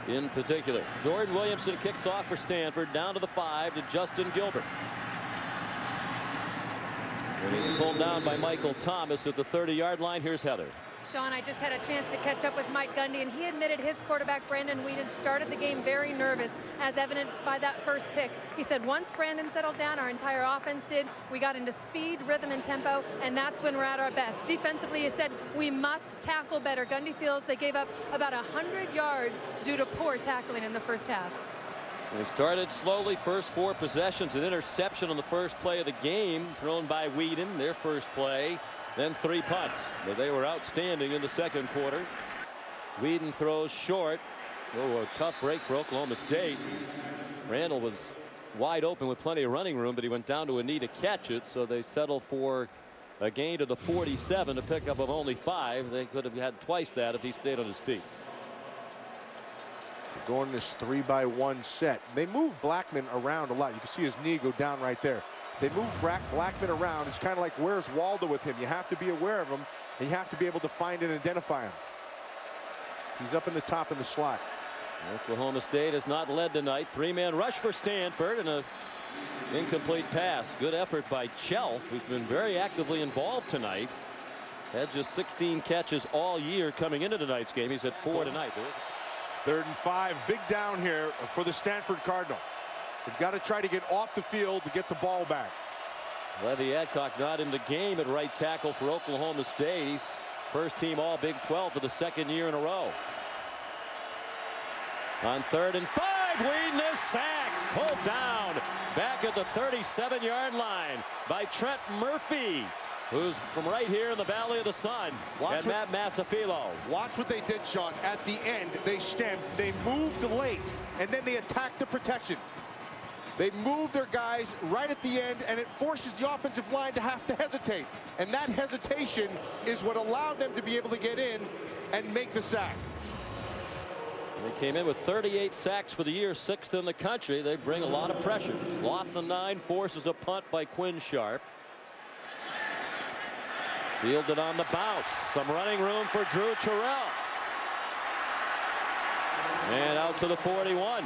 Speaker 1: In particular, Jordan Williamson kicks off for Stanford, down to the 5 to Justin Gilbert. And he's pulled down by Michael Thomas at the 30-yard line. Here's Heather.
Speaker 3: Sean, I just had a chance to catch up with Mike Gundy, and he admitted his quarterback, Brandon Weeden, started the game very nervous, as evidenced by that first pick. He said once Brandon settled down, our entire offense did. We got into speed, rhythm, and tempo, and that's when we're at our best. Defensively, he said we must tackle better. Gundy feels they gave up about 100 yards due to poor tackling in the first half.
Speaker 1: They started slowly. First 4 possessions, an interception on the first play of the game thrown by Weeden, their first play. Then 3 punts, but they were outstanding in the second quarter. Weeden throws short. Oh, a tough break for Oklahoma State. Randall was wide open with plenty of running room, but he went down to a knee to catch it, so they settle for a gain to the 47, a pickup of only 5. They could have had twice that if he stayed on his feet.
Speaker 5: Going this 3-by-1 set. They move Blackmon around a lot. You can see his knee go down right there. They move Blackmon around. It's kind of like, where's Waldo with him? You have to be aware of him, and you have to be able to find and identify him. He's up in the top of the slot.
Speaker 1: Oklahoma State has not led tonight. 3-man rush for Stanford and a incomplete pass. Good effort by Chelf, who's been very actively involved tonight. Had just 16 catches all year coming into tonight's game. He's at 4 tonight.
Speaker 5: 3rd and 5. Big down here for the Stanford Cardinal. They've got to try to get off the field to get the ball back.
Speaker 1: Levy Adcock not in the game at right tackle for Oklahoma State. He's first team all Big 12 for the 2nd year in a row. On 3rd and 5, Weeden is sacked, pulled down back at the 37-yard line by Trent Murphy, who's from right here in the Valley of the Sun. And Matt Masafilo.
Speaker 5: Watch what they did, Sean. At the end, they stemmed, they moved late, and then they attacked the protection. They move their guys right at the end, and it forces the offensive line to have to hesitate. And that hesitation is what allowed them to be able to get in and make the sack.
Speaker 1: They came in with 38 sacks for the year, 6th in the country. They bring a lot of pressure. Loss of 9, forces a punt by Quinn Sharp. Fielded on the bounce. Some running room for Drew Terrell. And out to the 41.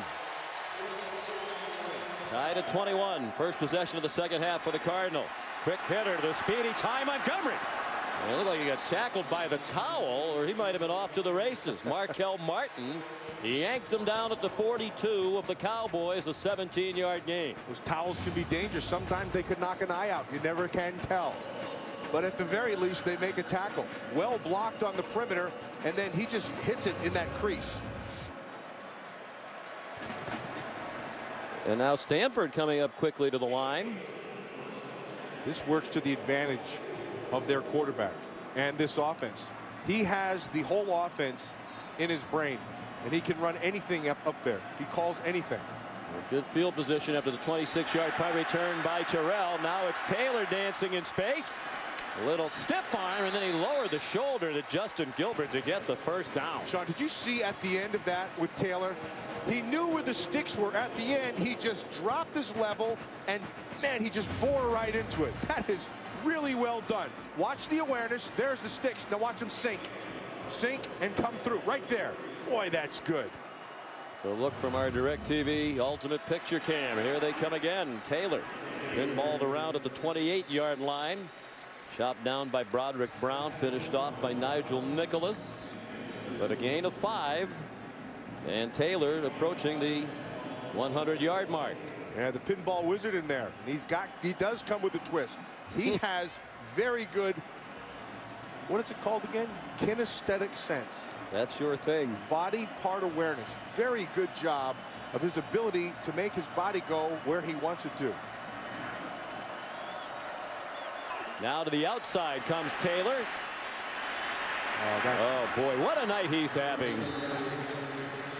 Speaker 1: Tied at 21. First possession of the second half for the Cardinal. Quick hitter to the speedy Ty Montgomery. It looked like he got tackled by the towel, or he might have been off to the races. Markel Martin, he yanked him down at the 42 of the Cowboys, a 17-yard gain.
Speaker 5: Those towels can be dangerous. Sometimes they could knock an eye out. You never can tell. But at the very least, they make a tackle. Well blocked on the perimeter, and then he just hits it in that crease.
Speaker 1: And now Stanford coming up quickly to the line.
Speaker 5: This works to the advantage of their quarterback and this offense. He has the whole offense in his brain, and he can run anything up there. He calls anything.
Speaker 1: A good field position after the 26-yard punt return by Terrell. Now it's Taylor dancing in space. A little stiff arm, and then he lowered the shoulder to Justin Gilbert to get the first down.
Speaker 5: Sean, did you see at the end of that with Taylor? He knew where the sticks were at the end. He just dropped his level, and man, he just bore right into it. That is really well done. Watch the awareness. There's the sticks. Now watch them sink. Sink and come through right there. Boy, that's good.
Speaker 1: So look from our DirecTV Ultimate Picture Cam. Here they come again. Taylor pinballed around at the 28-yard line. Chopped down by Broderick Brown. Finished off by Nigel Nicholas. But a gain of 5. And Taylor approaching the 100-yard mark.
Speaker 5: Yeah, the pinball wizard in there. And he does come with a twist. He has very good, what is it called again? Kinesthetic sense.
Speaker 1: That's your thing.
Speaker 5: Body part awareness. Very good job of his ability to make his body go where he wants it to.
Speaker 1: Now to the outside comes Taylor. Oh boy, what a night he's having.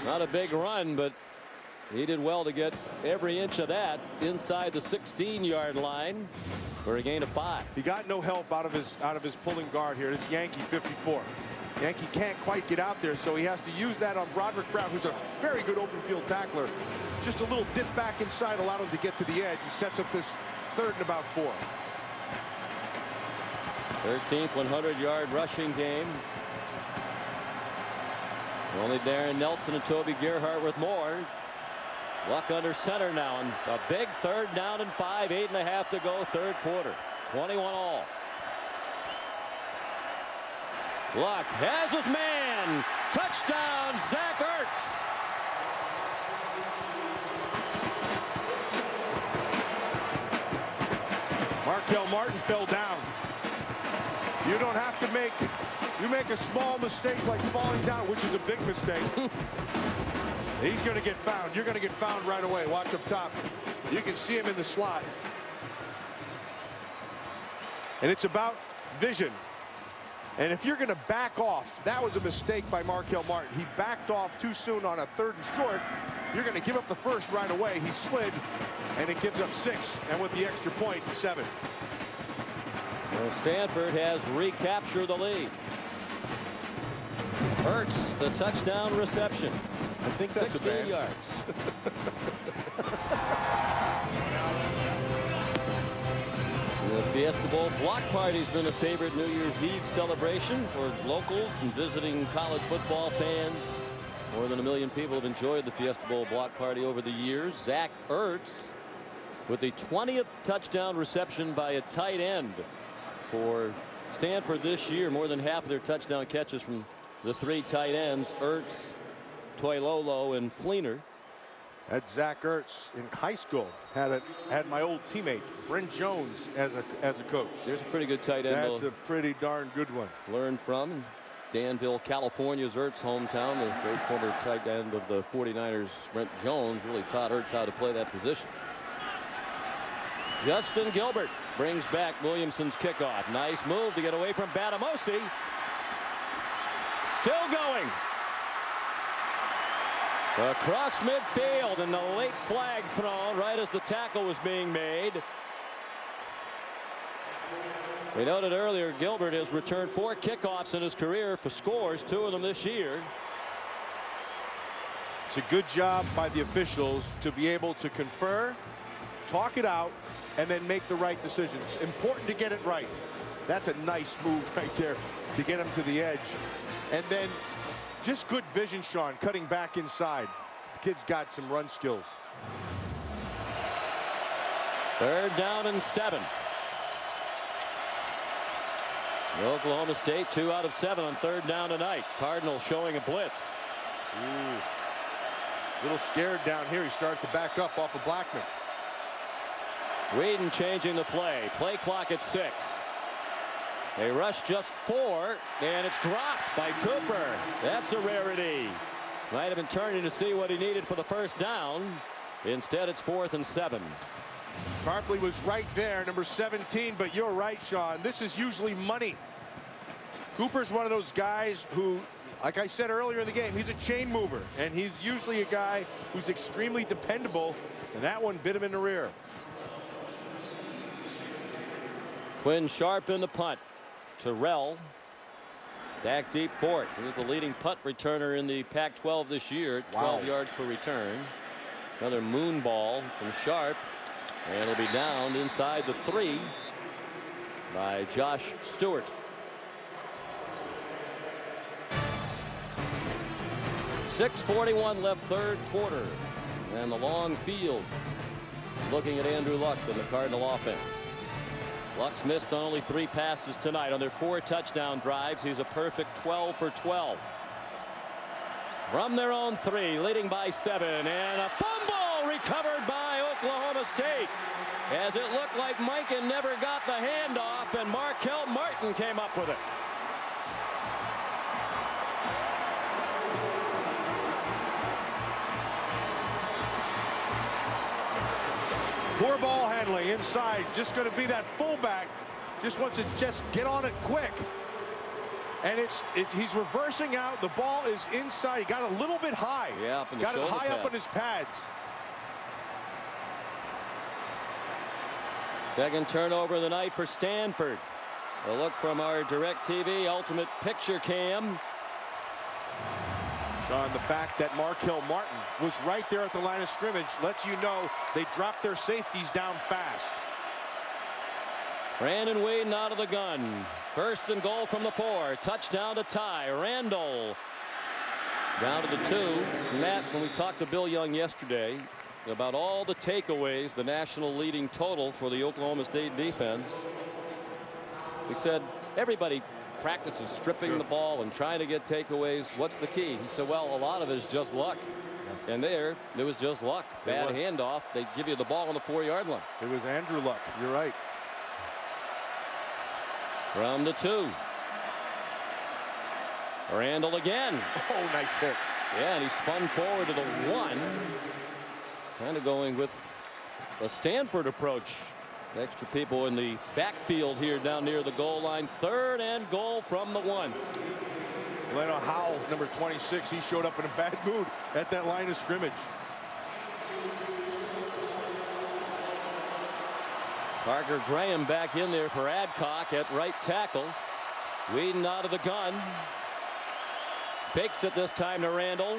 Speaker 1: Not a big run, but He did well to get every inch of that inside the 16-yard line for a gain of 5.
Speaker 5: He got no help out of his pulling guard here. It's Yankee 54. Yankee can't quite get out there, so he has to use that on Broderick Brown, who's a very good open field tackler. Just a little dip back inside allowed him to get to the edge. He sets up this 3rd and about 4.
Speaker 1: 13th 100-yard rushing game. Only Darren Nelson and Toby Gerhart with more. Luck under center now, and a big 3rd down and 5, 8.5 to go, 3rd quarter. 21 all. Luck has his man. Touchdown, Zach Ertz.
Speaker 5: Markel Martin fell down. You don't have to make, you make a small mistake like falling down, which is a big mistake. He's going to get found. You're going to get found right away. Watch up top. You can see him in the slot. And it's about vision. And if you're going to back off, that was a mistake by Markel Martin. He backed off too soon on a 3rd and short. You're going to give up the 1st right away. He slid, and it gives up 6. And with the extra point, 7.
Speaker 1: Well, Stanford has recaptured the lead. Ertz, the touchdown reception.
Speaker 5: I think that's
Speaker 1: 16 yards. The Fiesta Bowl block party's been a favorite New Year's Eve celebration for locals and visiting college football fans. More than 1 million people have enjoyed the Fiesta Bowl block party over the years. Zach Ertz with the 20th touchdown reception by a tight end for Stanford this year. More than half of their touchdown catches from the 3 tight ends, Ertz, Toilolo, and Fleener.
Speaker 5: That's Zach Ertz in high school. Had my old teammate Brent Jones as a coach.
Speaker 1: There's a pretty good tight end.
Speaker 5: That's a pretty darn good one.
Speaker 1: Learn from Danville, California's Ertz hometown. The great former tight end of the 49ers, Brent Jones, really taught Ertz how to play that position. Justin Gilbert brings back Williamson's kickoff. Nice move to get away from Batamosi. Still going. Across midfield, and the late flag thrown right as the tackle was being made. We noted earlier Gilbert has returned 4 kickoffs in his career for scores, 2 of them this year.
Speaker 5: It's a good job by the officials to be able to confer, talk it out, and then make the right decisions. Important to get it right. That's a nice move right there to get him to the edge. And then just good vision, Sean, cutting back inside. The kid's got some run skills.
Speaker 1: 3rd down and 7. Oklahoma State 2 out of 7 on 3rd down tonight. Cardinal showing a blitz.
Speaker 5: A little scared down here. He started to back up off of Blackmon.
Speaker 1: Whedon changing the play. Play clock at 6. They rush just 4, and it's dropped by Cooper. That's a rarity. Might have been turning to see what he needed for the 1st down. Instead, it's 4th and 7.
Speaker 5: Tarpley was right there, number 17, but you're right, Sean. This is usually money. Cooper's one of those guys who, like I said earlier in the game, he's a chain mover, and he's usually a guy who's extremely dependable, and that one bit him in the rear.
Speaker 1: Quinn Sharp in the punt. Terrell back deep for it. He's the leading punt returner in the Pac-12 this year, 12 yards per return. Another moon ball from Sharp, and it'll be downed inside the 3 by Josh Stewart. 6:41 left, 3rd quarter, and the long field looking at Andrew Luck and the Cardinal offense. Luck's missed on only 3 passes tonight on their 4 touchdown drives. He's a perfect 12 for 12. From their own 3, leading by 7, and a fumble recovered by Oklahoma State. As it looked like Micah never got the handoff, and Markel Martin came up with it.
Speaker 5: Poor ball handling inside. Just going to be that fullback. Just wants to just get on it quick. And he's reversing out. The ball is inside. He got a little bit high.
Speaker 1: Yeah, up in the
Speaker 5: got it
Speaker 1: shoulder
Speaker 5: high
Speaker 1: pads.
Speaker 5: up on his pads.
Speaker 1: Second turnover of the night for Stanford. A look from our DirecTV Ultimate Picture Cam.
Speaker 5: Sean, the fact that Markel Martin was right there at the line of scrimmage lets you know they dropped their safeties down fast.
Speaker 1: Brandon Whedon out of the gun. First and goal from the 4. Touchdown to Ty. Randall down to the 2. Matt, when we talked to Bill Young yesterday about all the takeaways, the national leading total for the Oklahoma State defense, he said everybody practices stripping the ball and trying to get takeaways. What's the key? He said, well, a lot of it is just luck. And there, it was just luck. Bad handoff. They give you the ball on the 4-yard line.
Speaker 5: It was Andrew Luck. You're right.
Speaker 1: From the 2. Randall again.
Speaker 5: Oh, nice hit.
Speaker 1: Yeah, and he spun forward to the 1. Kind of going with a Stanford approach. Extra people in the backfield here down near the goal line. 3rd and goal from the 1.
Speaker 5: Leno Howell, number 26, he showed up in a bad mood at that line of scrimmage.
Speaker 1: Parker Graham back in there for Adcock at right tackle. Whedon out of the gun. Fakes it this time to Randall.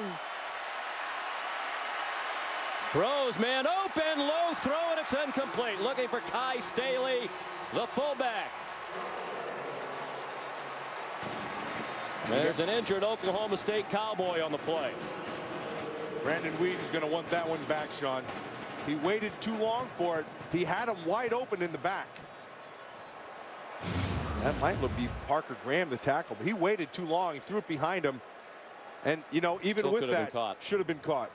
Speaker 1: Throws, man open, low throw, and it's incomplete. Looking for Kai Staley, the fullback. There's an injured Oklahoma State Cowboy on the play.
Speaker 5: Brandon Whedon's going to want that one back, Sean. He waited too long for it. He had him wide open in the back. That might be Parker Graham, the tackle, but he waited too long. He threw it behind him. And, you know, even
Speaker 1: Still
Speaker 5: with that, should have been caught.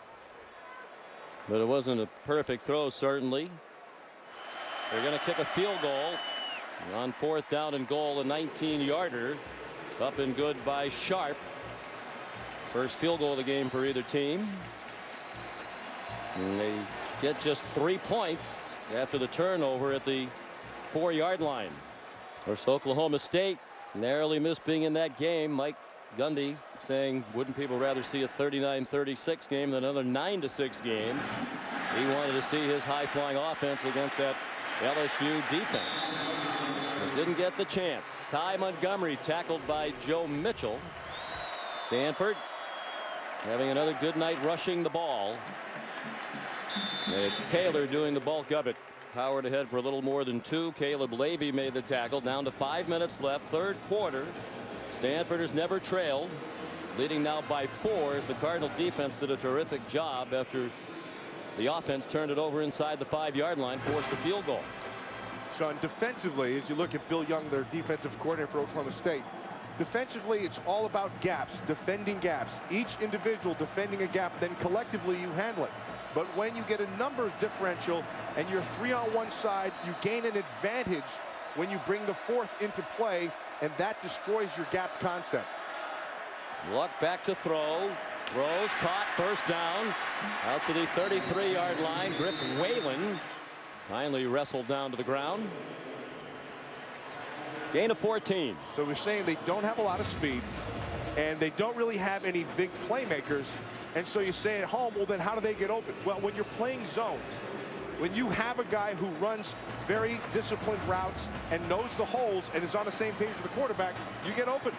Speaker 1: But it wasn't a perfect throw, certainly. They're going to kick a field goal on 4th down and goal, a 19-yarder. Up and good by Sharp. First field goal of the game for either team. And they get just 3 points after the turnover at the 4-yard line. Of course, Oklahoma State narrowly missed being in that game. Mike Gundy saying, wouldn't people rather see a 39-36 game than another 9-6 game? He wanted to see his high-flying offense against that LSU defense. But didn't get the chance. Ty Montgomery tackled by Joe Mitchell. Stanford having another good night rushing the ball. And it's Taylor doing the bulk of it. Howard ahead for a little more than 2. Caleb Levy made the tackle. Down to 5 minutes left. 3rd quarter. Stanford has never trailed. Leading now by 4 as the Cardinal defense did a terrific job after the offense turned it over inside the 5-yard line, forced a field goal.
Speaker 5: Sean, defensively, as you look at Bill Young, their defensive coordinator for Oklahoma State, defensively, it's all about gaps, defending gaps. Each individual defending a gap, then collectively you handle it. But when you get a numbers differential and you're 3-on-1 side, you gain an advantage when you bring the 4th into play, and that destroys your gap concept.
Speaker 1: Luck back to throw. Throws, caught, 1st down. Out to the 33-yard line. Griff Whalen finally wrestled down to the ground. Gain of 14.
Speaker 5: So we're saying they don't have a lot of speed, and they don't really have any big playmakers. And so you say at home, well, then how do they get open? Well, when you're playing zones, when you have a guy who runs very disciplined routes and knows the holes and is on the same page with the quarterback, you get open.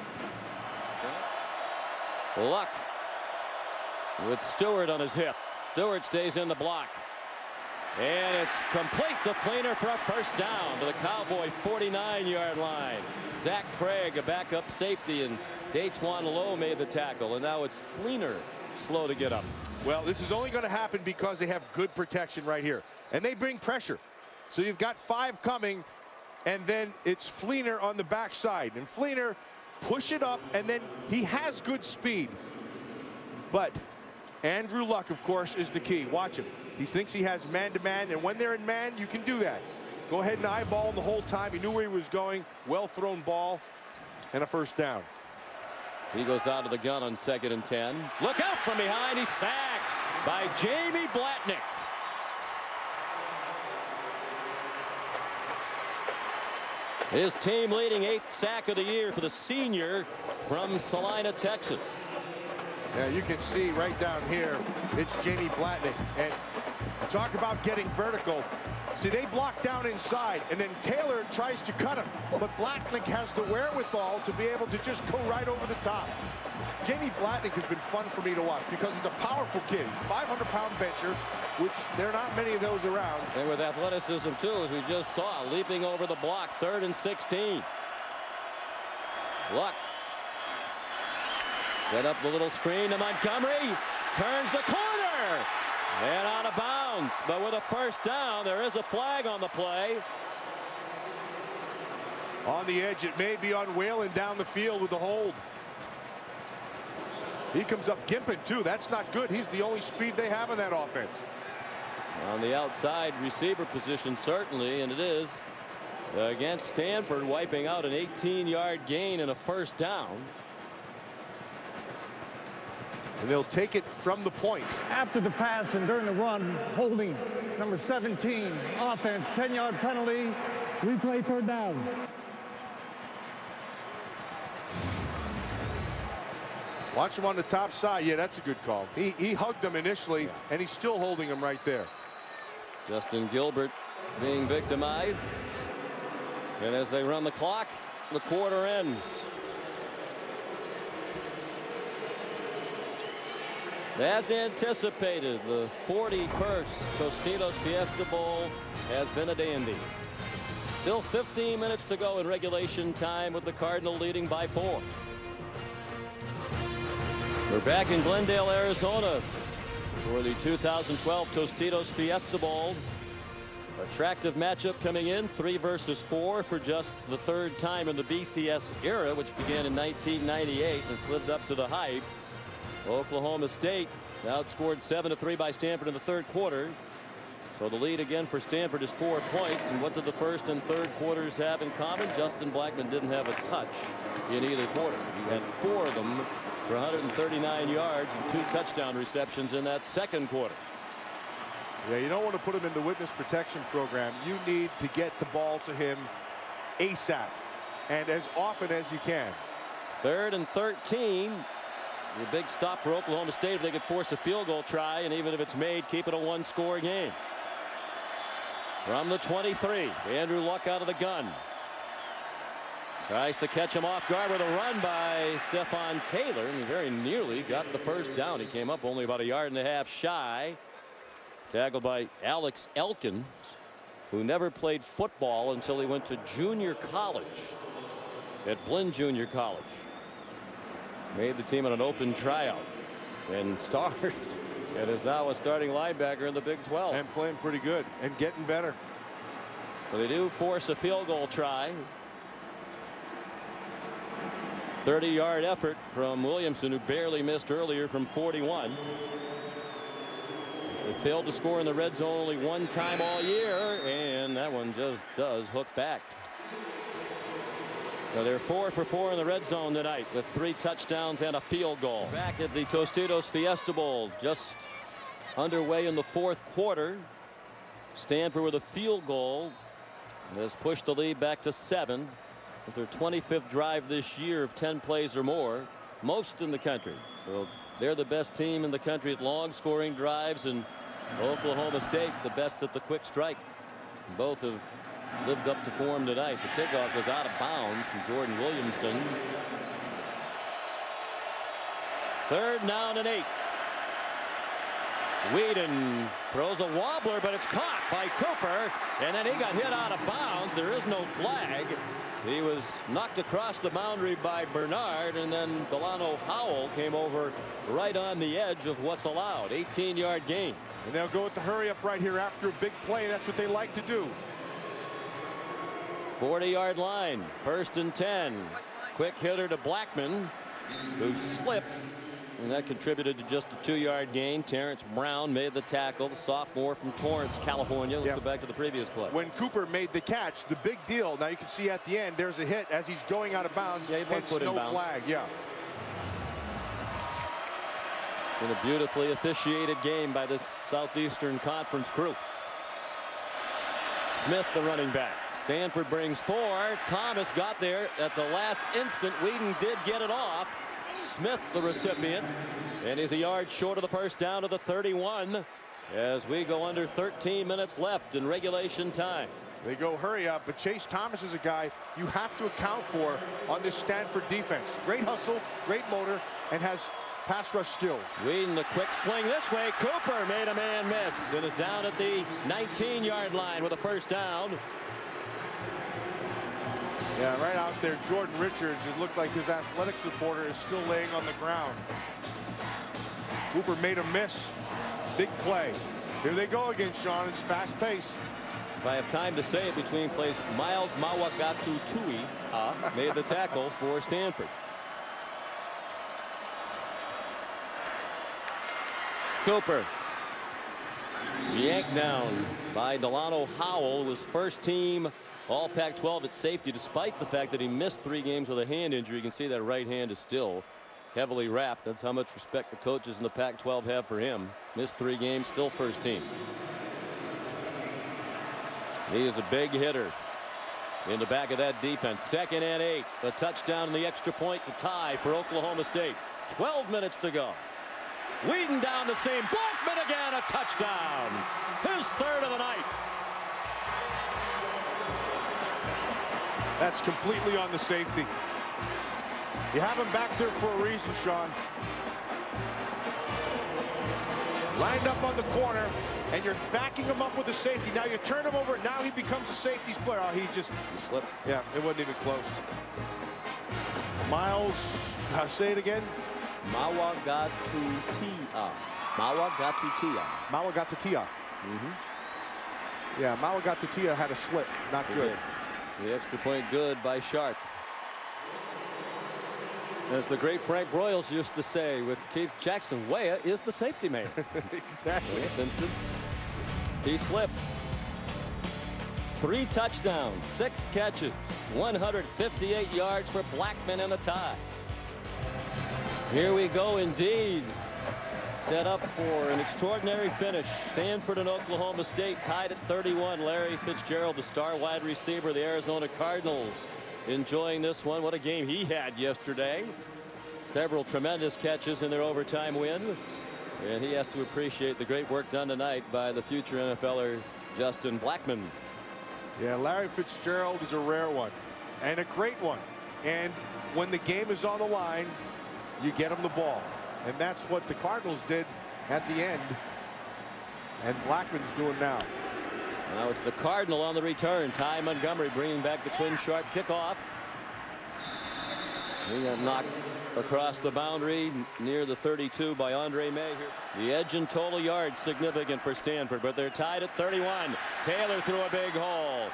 Speaker 1: Luck with Stewart on his hip. Stewart stays in the block. And it's complete to Fleener for a 1st down to the Cowboy 49-yard line. Zach Craig, a backup safety, and Daquan Lowe made the tackle. And now it's Fleener slow to get up.
Speaker 5: Well, this is only going to happen because they have good protection right here. And they bring pressure. So you've got 5 coming, and then it's Fleener on the backside. And Fleener push it up, and then he has good speed. But Andrew Luck, of course, is the key. Watch him. He thinks he has man-to-man, and when they're in man, you can do that. Go ahead and eyeball him the whole time. He knew where he was going. Well-thrown ball, and a 1st down.
Speaker 1: He goes out of the gun on 2nd and 10. Look out from behind. He's sacked by Jamie Blatnick. His team leading 8th sack of the year for the senior from Salina, Texas.
Speaker 5: Yeah, you can see right down here, it's Jamie Blackmon. And talk about getting vertical. See, they block down inside, and then Taylor tries to cut him. But Blackmon has the wherewithal to be able to just go right over the top. Jamie Blackmon has been fun for me to watch because he's a powerful kid. He's a 500-pound bencher, which there are not many of those around.
Speaker 1: And with athleticism, too, as we just saw, leaping over the block, 3rd and 16. Luck. Set up the little screen to Montgomery. Turns the corner. And out of bounds. But with a first down, there is a flag on the play.
Speaker 5: On the edge, it may be on Whalen down the field with the hold. He comes up gimping, too. That's not good. He's the only speed they have in that offense.
Speaker 1: On the outside receiver position, certainly, and it is against Stanford, wiping out an 18-yard gain and a first down.
Speaker 5: And they'll take it from the point.
Speaker 7: After the pass and during the run, holding number 17, offense, 10-yard penalty, replay 3rd down.
Speaker 5: Watch him on the top side. Yeah, that's a good call. He hugged him initially, and he's still holding him right there.
Speaker 1: Justin Gilbert being victimized. And as they run the clock, the quarter ends. As anticipated, the 41st Tostitos Fiesta Bowl has been a dandy. Still 15 minutes to go in regulation time, with the Cardinal leading by 4. We're back in Glendale, Arizona for the 2012 Tostitos Fiesta Bowl. Attractive matchup coming in, 3 versus 4 for just the 3rd time in the BCS era, which began in 1998 and it's lived up to the hype. Oklahoma State outscored 7-3 by Stanford in the 3rd quarter. So the lead again for Stanford is 4 points. And what did the 1st and 3rd quarters have in common? Justin Blackmon didn't have a touch in either quarter. He had 4 of them for 139 yards and 2 touchdown receptions in that 2nd quarter.
Speaker 5: Yeah, you don't want to put him in the witness protection program. You need to get the ball to him ASAP and as often as you can.
Speaker 1: 3rd and 13. The big stop for Oklahoma State if they could force a field goal try, and even if it's made, keep it a 1-score game. From the 23, Andrew Luck out of the gun. Tries to catch him off guard with a run by Stephon Taylor, and he very nearly got the first down. He came up only about 1.5 yards shy. Tackled by Alex Elkins, who never played football until he went to junior college at Blinn Junior College. Made the team on an open tryout and started and is now a starting linebacker in the Big 12.
Speaker 5: And playing pretty good and getting better.
Speaker 1: So they do force a field goal try. 30-yard effort from Williamson, who barely missed earlier from 41. They failed to score in the red zone only 1 time all year, and that one just does hook back. Now they're 4 for 4 in the red zone tonight with 3 touchdowns and a field goal. Back at the Tostitos Fiesta Bowl, just underway in the 4th quarter. Stanford with a field goal has pushed the lead back to 7 with their 25th drive this year of 10 plays or more, most in the country. So they're the best team in the country at long scoring drives, and Oklahoma State the best at the quick strike. Both have lived up to form tonight. The kickoff was out of bounds from Jordan Williamson. 3rd down and 8. Whedon throws a wobbler, but it's caught by Cooper, and then he got hit out of bounds. There is no flag. He was knocked across the boundary by Bernard, and then Delano Howell came over right on the edge of what's allowed. 18-yard gain.
Speaker 5: And they'll go with the hurry up right here after a big play. That's what they like to do.
Speaker 1: 40-yard line, 1st and 10. Quick hitter to Blackmon, who slipped, and that contributed to just a 2-yard gain. Terrence Brown made the tackle, the sophomore from Torrance, California. Let's go back to the previous play.
Speaker 5: When Cooper made the catch, the big deal, now you can see at the end, there's a hit as he's going out of bounds.
Speaker 1: Yeah,
Speaker 5: hence no flag. Yeah.
Speaker 1: In a beautifully officiated game by this Southeastern Conference crew. Smith, the running back, Stanford brings 4. Thomas got there at the last instant. Whedon did get it off. Smith the recipient, and he's a yard short of the first down to the 31 as we go under 13 minutes left in regulation time.
Speaker 5: They go hurry up, but Chase Thomas is a guy you have to account for on this Stanford defense. Great hustle, great motor, and has pass rush skills.
Speaker 1: Whedon the quick sling this way. Cooper made a man miss and is down at the 19-yard line with a first down.
Speaker 5: Yeah, right out there, Jordan Richards. It looked like his athletics reporter is still laying on the ground. Cooper made a miss. Big play. Here they go again, Sean. It's fast pace.
Speaker 1: If I have time to say it between plays, Miles Mawagatu-Tui made the tackle for Stanford. Cooper yanked down by Delano Howell, was first team All Pac-12 at safety, despite the fact that he missed 3 games with a hand injury. You can see that right hand is still heavily wrapped. That's how much respect the coaches in the Pac-12 have for him. Missed 3 games, still first team. He is a big hitter in the back of that defense. 2nd and 8. A touchdown and the extra point to tie for Oklahoma State. 12 minutes to go. Whedon down the seam. Blackmon again, a touchdown. His 3rd of the night.
Speaker 5: That's completely on the safety. You have him back there for a reason, Sean. Lined up on the corner, and you're backing him up with the safety. Now you turn him over, and now he becomes a safety's player. Oh, he
Speaker 1: slipped.
Speaker 5: Yeah, it wasn't even close. Miles, say it again.
Speaker 1: Mawagatu-Tia.
Speaker 5: Mawagatu-Tia. Yeah, Mawagatu-Tia had a slip. Not good.
Speaker 1: The extra point good by Sharp. As the great Frank Broyles used to say with Keith Jackson, Weah is the safety man.
Speaker 5: Exactly.
Speaker 1: In this instance, he slipped. 3 touchdowns, 6 catches, 158 yards for Blackmon in the tie. Here we go indeed. Set up for an extraordinary finish. Stanford and Oklahoma State tied at 31. Larry Fitzgerald, the star wide receiver of the Arizona Cardinals, enjoying this one. What a game he had yesterday. Several tremendous catches in their overtime win. And he has to appreciate the great work done tonight by the future NFLer Justin Blackmon.
Speaker 5: Yeah, Larry Fitzgerald is a rare one and a great one. And when the game is on the line, you get him the ball. And that's what the Cardinals did at the end. And Blackman's doing now.
Speaker 1: Now it's the Cardinal on the return. Ty Montgomery bringing back the Quinn Sharp kickoff. He got knocked across the boundary near the 32 by Andre May. Here's the edge and total yards significant for Stanford, but they're tied at 31. Taylor threw a big hole.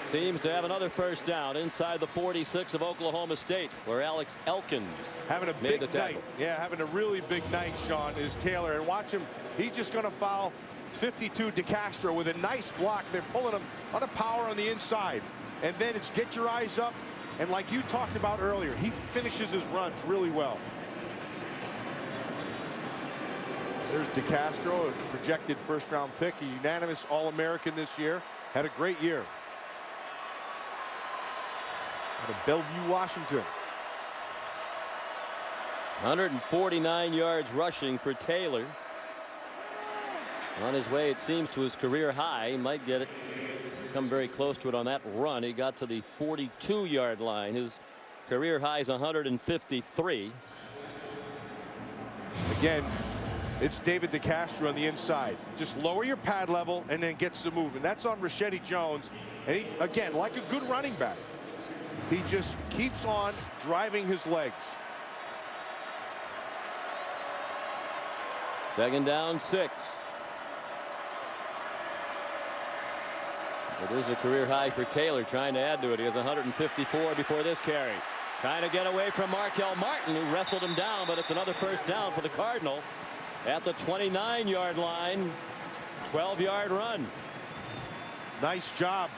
Speaker 1: Seems to have another first down inside the 46 of Oklahoma State, where Alex Elkins
Speaker 5: having a big night. Yeah, having a really big night, Sean, is Taylor. And watch him. He's just going to foul 52 DeCastro with a nice block. They're pulling him on a power on the inside. And then it's get your eyes up. And like you talked about earlier, he finishes his runs really well. There's DeCastro, a projected first-round pick, a unanimous All-American this year. Had a great year. Out of Bellevue, Washington.
Speaker 1: 149 yards rushing for Taylor. On his way, it seems, to his career high. He might get it. Come very close to it on that run. He got to the 42-yard line. His career high is 153.
Speaker 5: Again, it's David DeCastro on the inside. Just lower your pad level and then get some movement. That's on Rashedi Jones. And he, again, like a good running back, he just keeps on driving his legs.
Speaker 1: 2nd down, 6. It is a career high for Taylor, trying to add to it. He has 154 before this carry. Trying to get away from Markel Martin, who wrestled him down, but it's another first down for the Cardinal at the 29-yard line. 12-yard run.
Speaker 5: Nice job.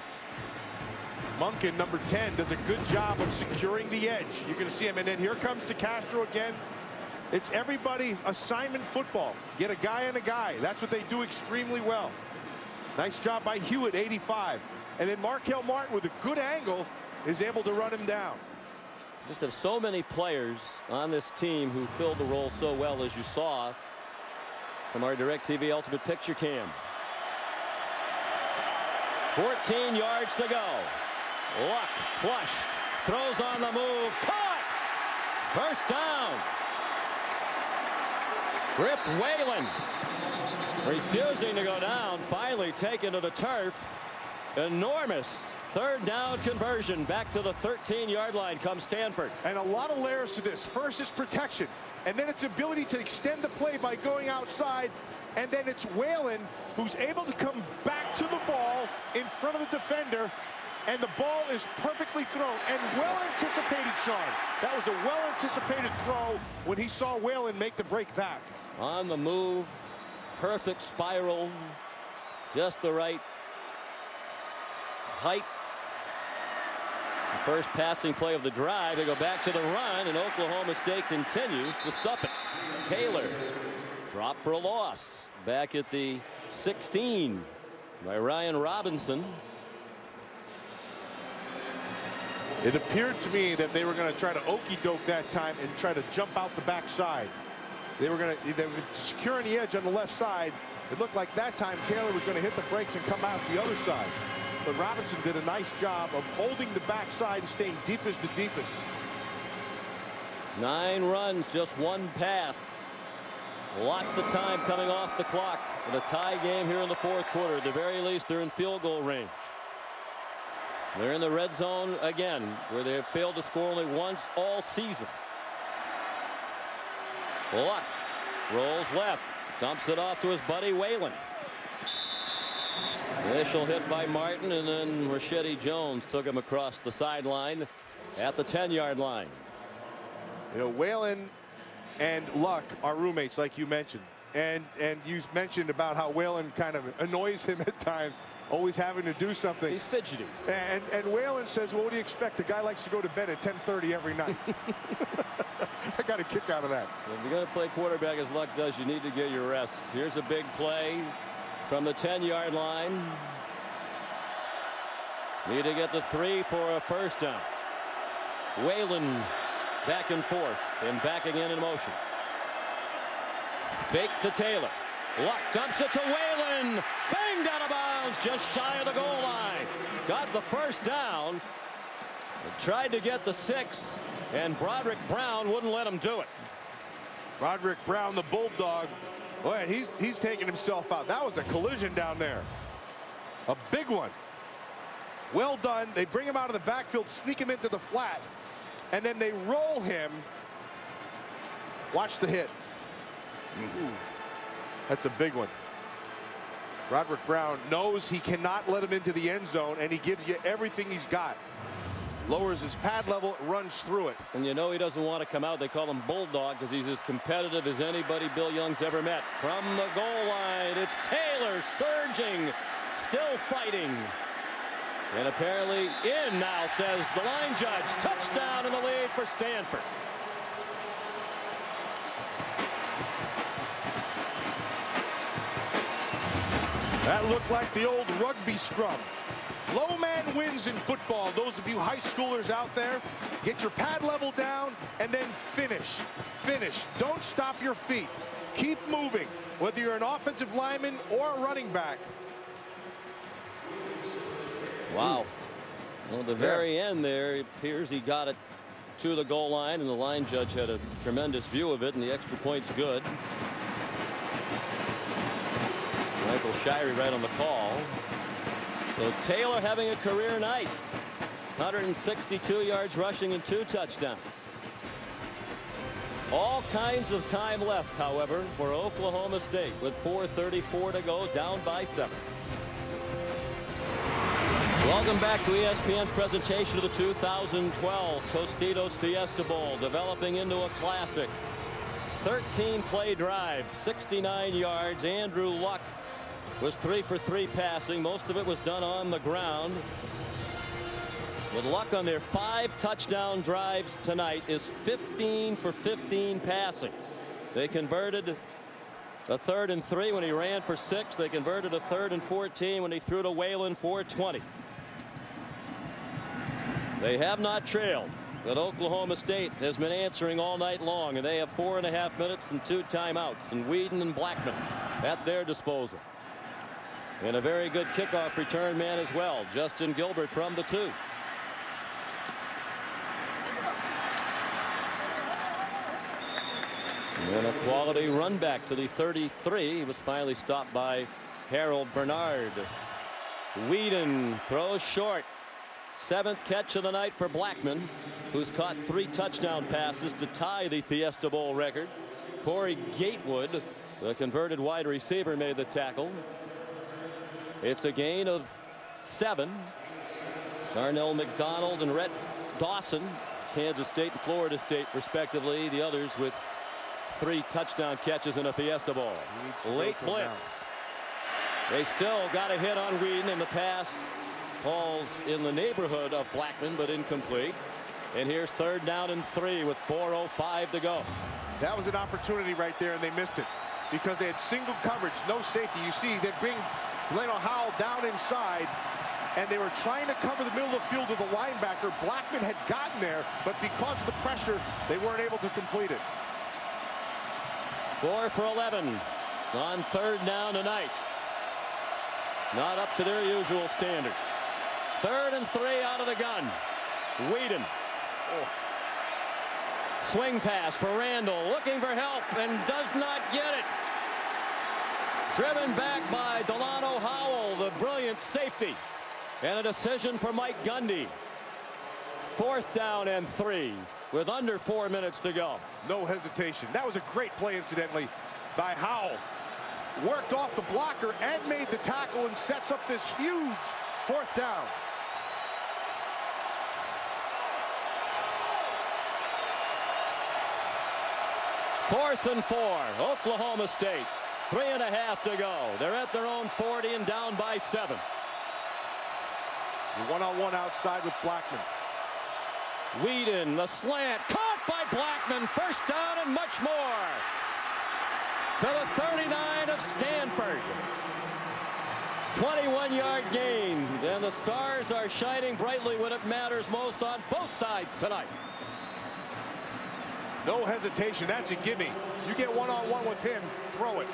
Speaker 5: Monken, number 10, does a good job of securing the edge. You're going to see him. And then here comes DeCastro again. It's everybody's assignment football. Get a guy on a guy. That's what they do extremely well. Nice job by Hewitt, 85. And then Markel Martin, with a good angle, is able to run him down.
Speaker 1: Just have so many players on this team who filled the role so well, as you saw from our DirecTV Ultimate Picture Cam. 14 yards to go. Luck flushed, throws on the move, caught. First down. Griff Whalen refusing to go down, finally taken to the turf. Enormous third down conversion. Back to the 13-yard line comes Stanford.
Speaker 5: And a lot of layers to this. First is protection, and then it's ability to extend the play by going outside, and then it's Whalen who's able to come back to the ball in front of the defender, and the ball is perfectly thrown and well anticipated, Sean. That was a well anticipated throw when he saw Whalen make the break back.
Speaker 1: On the move, perfect spiral, just the right height. The first passing play of the drive. They go back to the run, and Oklahoma State continues to stuff it. Taylor dropped for a loss back at the 16 by Ryan Robinson.
Speaker 5: It appeared to me that they were going to try to okey-doke that time and try to jump out the backside. They were securing the edge on the left side. It looked like that time Taylor was going to hit the brakes and come out the other side. But Robinson did a nice job of holding the backside and staying deep as the deepest.
Speaker 1: 9 runs, just 1 pass. Lots of time coming off the clock in a tie game here in the 4th quarter. At the very least, they're in field goal range. They're in the red zone again, where they have failed to score only once all season. Luck rolls left, dumps it off to his buddy Whalen. Initial hit by Martin, and then Rashidi Jones took him across the sideline at the 10-yard line.
Speaker 5: You know, Whalen and Luck are roommates, like you mentioned, and you mentioned about how Whalen kind of annoys him at times, always having to do something.
Speaker 1: He's fidgety.
Speaker 5: And Whalen says, well, what do you expect? The guy likes to go to bed at 10:30 every night. I got a kick out of that.
Speaker 1: If you're going to play quarterback as Luck does, you need to get your rest. Here's a big play from the 10-yard line. Need to get the 3 for a first down. Whalen back and forth and back again in motion. Fake to Taylor. Luck dumps it to Whalen. Banged out of bounds just shy of the goal line. Got the first down. Tried to get the 6, and Broderick Brown wouldn't let him do it.
Speaker 5: Broderick Brown, the Bulldog. Boy, he's taking himself out. That was a collision down there. A big one. Well done. They bring him out of the backfield, sneak him into the flat, and then they roll him. Watch the hit. That's a big one. Broderick Brown knows he cannot let him into the end zone, and he gives you everything he's got. Lowers his pad level, runs through it.
Speaker 1: And you know he doesn't want to come out. They call him Bulldog because he's as competitive as anybody Bill Young's ever met. From the goal line, it's Taylor surging, still fighting. And apparently in now, says the line judge. Touchdown in the lead for Stanford.
Speaker 5: That looked like the old rugby scrum. Low man wins in football. Those of you high schoolers out there, get your pad level down and then finish. Finish. Don't stop your feet. Keep moving, whether you're an offensive lineman or a running back.
Speaker 1: Wow. Well, at the very end there, it appears he got it to the goal line, and the line judge had a tremendous view of it, and the extra point's good. Michael Shirey right on the call. So Taylor having a career night. 162 yards rushing and 2 touchdowns. All kinds of time left, however, for Oklahoma State with 4:34 to go, down by 7. Welcome back to ESPN's presentation of the 2012 Tostitos Fiesta Bowl, developing into a classic. 13-play drive, 69 yards. Andrew Luck was 3 for 3 passing. Most of it was done on the ground. With Luck on their 5 touchdown drives tonight is 15 for 15 passing. They converted a 3rd and 3 when he ran for 6. They converted a 3rd and 14 when he threw to Whalen for 20. They have not trailed, but Oklahoma State has been answering all night long, and they have 4.5 minutes and 2 timeouts, and Whedon and Blackmon at their disposal. And a very good kickoff return man as well, Justin Gilbert from the 2. And a quality run back to the 33. He was finally stopped by Harold Bernard. Whedon throws short. 7th catch of the night for Blackmon, who's caught 3 touchdown passes to tie the Fiesta Bowl record. Corey Gatewood, the converted wide receiver, made the tackle. It's a gain of 7. Darnell McDonald and Rhett Dawson, Kansas State and Florida State respectively, the others with 3 touchdown catches in a Fiesta Bowl. Late blitz. They still got a hit on Whedon, and the pass falls in the neighborhood of Blackmon, but incomplete. And here's 3rd down and 3 with 4:05 to go.
Speaker 5: That was an opportunity right there, and they missed it because they had single coverage, no safety. You see, they bring Leno Howell down inside, and they were trying to cover the middle of the field with the linebacker. Blackmon had gotten there, but because of the pressure, they weren't able to complete it.
Speaker 1: 4 for 11 on 3rd down tonight. Not up to their usual standard. 3rd and 3 out of the gun. Whedon. Swing pass for Randall, looking for help and does not get it. Driven back by Delano Howell, the brilliant safety. And a decision for Mike Gundy. 4th down and 3 with under 4 minutes to go.
Speaker 5: No hesitation. That was a great play, incidentally, by Howell. Worked off the blocker and made the tackle and sets up this huge 4th down.
Speaker 1: Fourth and 4, Oklahoma State. 3.5 to go. They're at their own 40 and down by 7.
Speaker 5: One-on-one outside with Blackmon.
Speaker 1: Whedon, the slant, caught by Blackmon. 1st down and much more. To the 39 of Stanford. 21-yard gain. And the stars are shining brightly when it matters most on both sides tonight.
Speaker 5: No hesitation. That's a gimme. You get one-on-one with him, throw it.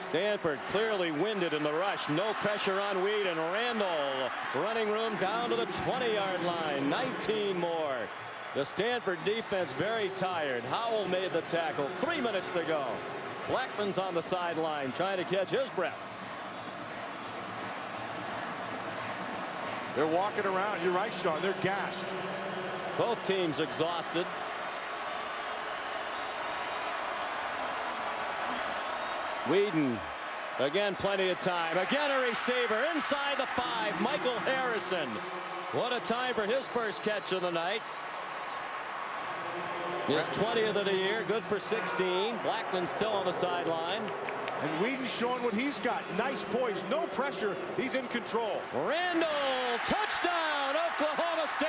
Speaker 1: Stanford clearly winded in the rush. No pressure on Whedon. Randall running room down to the 20-yard line. 19 more. The Stanford defense very tired. Howell made the tackle. 3 minutes to go. Blackmon's on the sideline trying to catch his breath.
Speaker 5: They're walking around. You're right, Sean. They're gassed.
Speaker 1: Both teams exhausted. Whedon, again plenty of time. Again a receiver inside the 5. Michael Harrison. What a time for his first catch of the night. His 20th of the year. Good for 16. Blackmon still on the sideline.
Speaker 5: And Whedon showing what he's got. Nice poise. No pressure. He's in control.
Speaker 1: Randall. Touchdown Oklahoma State.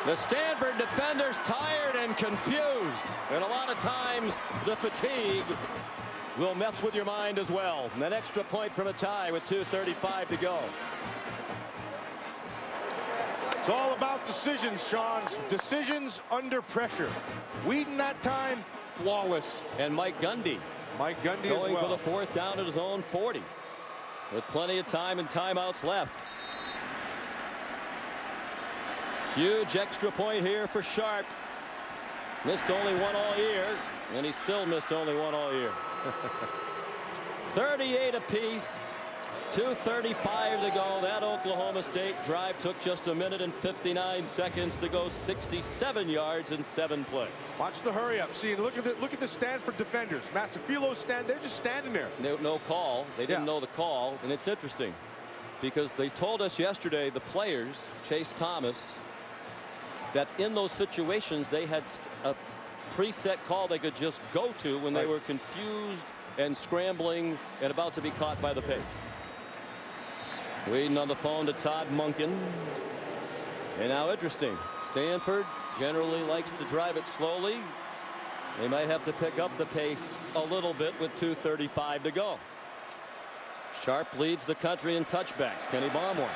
Speaker 1: The Stanford defenders tired and confused. And a lot of times the fatigue will mess with your mind as well. And an extra point from a tie with 2:35 to go.
Speaker 5: It's all about decisions, Sean. Decisions under pressure. Whedon that time, flawless.
Speaker 1: And Mike Gundy.
Speaker 5: Mike Gundy
Speaker 1: going
Speaker 5: as well.
Speaker 1: for the 4th down at his own 40. With plenty of time and timeouts left. Huge extra point here for Sharp. Missed only 1 all year, and he still missed only 1 all year. 38 apiece. 2:35 to go. That Oklahoma State drive took just 1 minute and 59 seconds to go. 67 yards in 7 plays.
Speaker 5: Watch the hurry up. See, look at the Stanford defenders. Massafilos they're just standing there.
Speaker 1: No call. They didn't know the call, and it's interesting because they told us yesterday, the players, Chase Thomas, that in those situations they had a preset call they could just go to when they were confused and scrambling and about to be caught by the pace. Whedon on the phone to Todd Monken. And now interesting. Stanford generally likes to drive it slowly. They might have to pick up the pace a little bit with 2:35 to go. Sharp leads the country in touchbacks. Can he bomb one?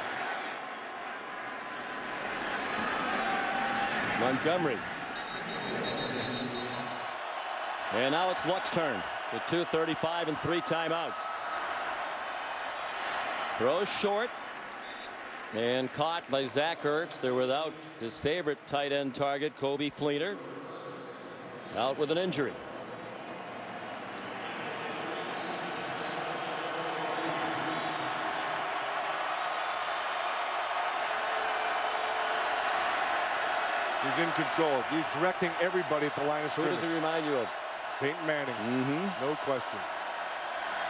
Speaker 1: Montgomery. And now it's Luck's turn with 2:35 and 3 timeouts. Throws short and caught by Zach Ertz. They're without his favorite tight end target, Kobe Fleener, out with an injury.
Speaker 5: He's in control. He's directing everybody at the line of
Speaker 1: Who
Speaker 5: scrimmage.
Speaker 1: does he remind you of?
Speaker 5: Peyton Manning. No question.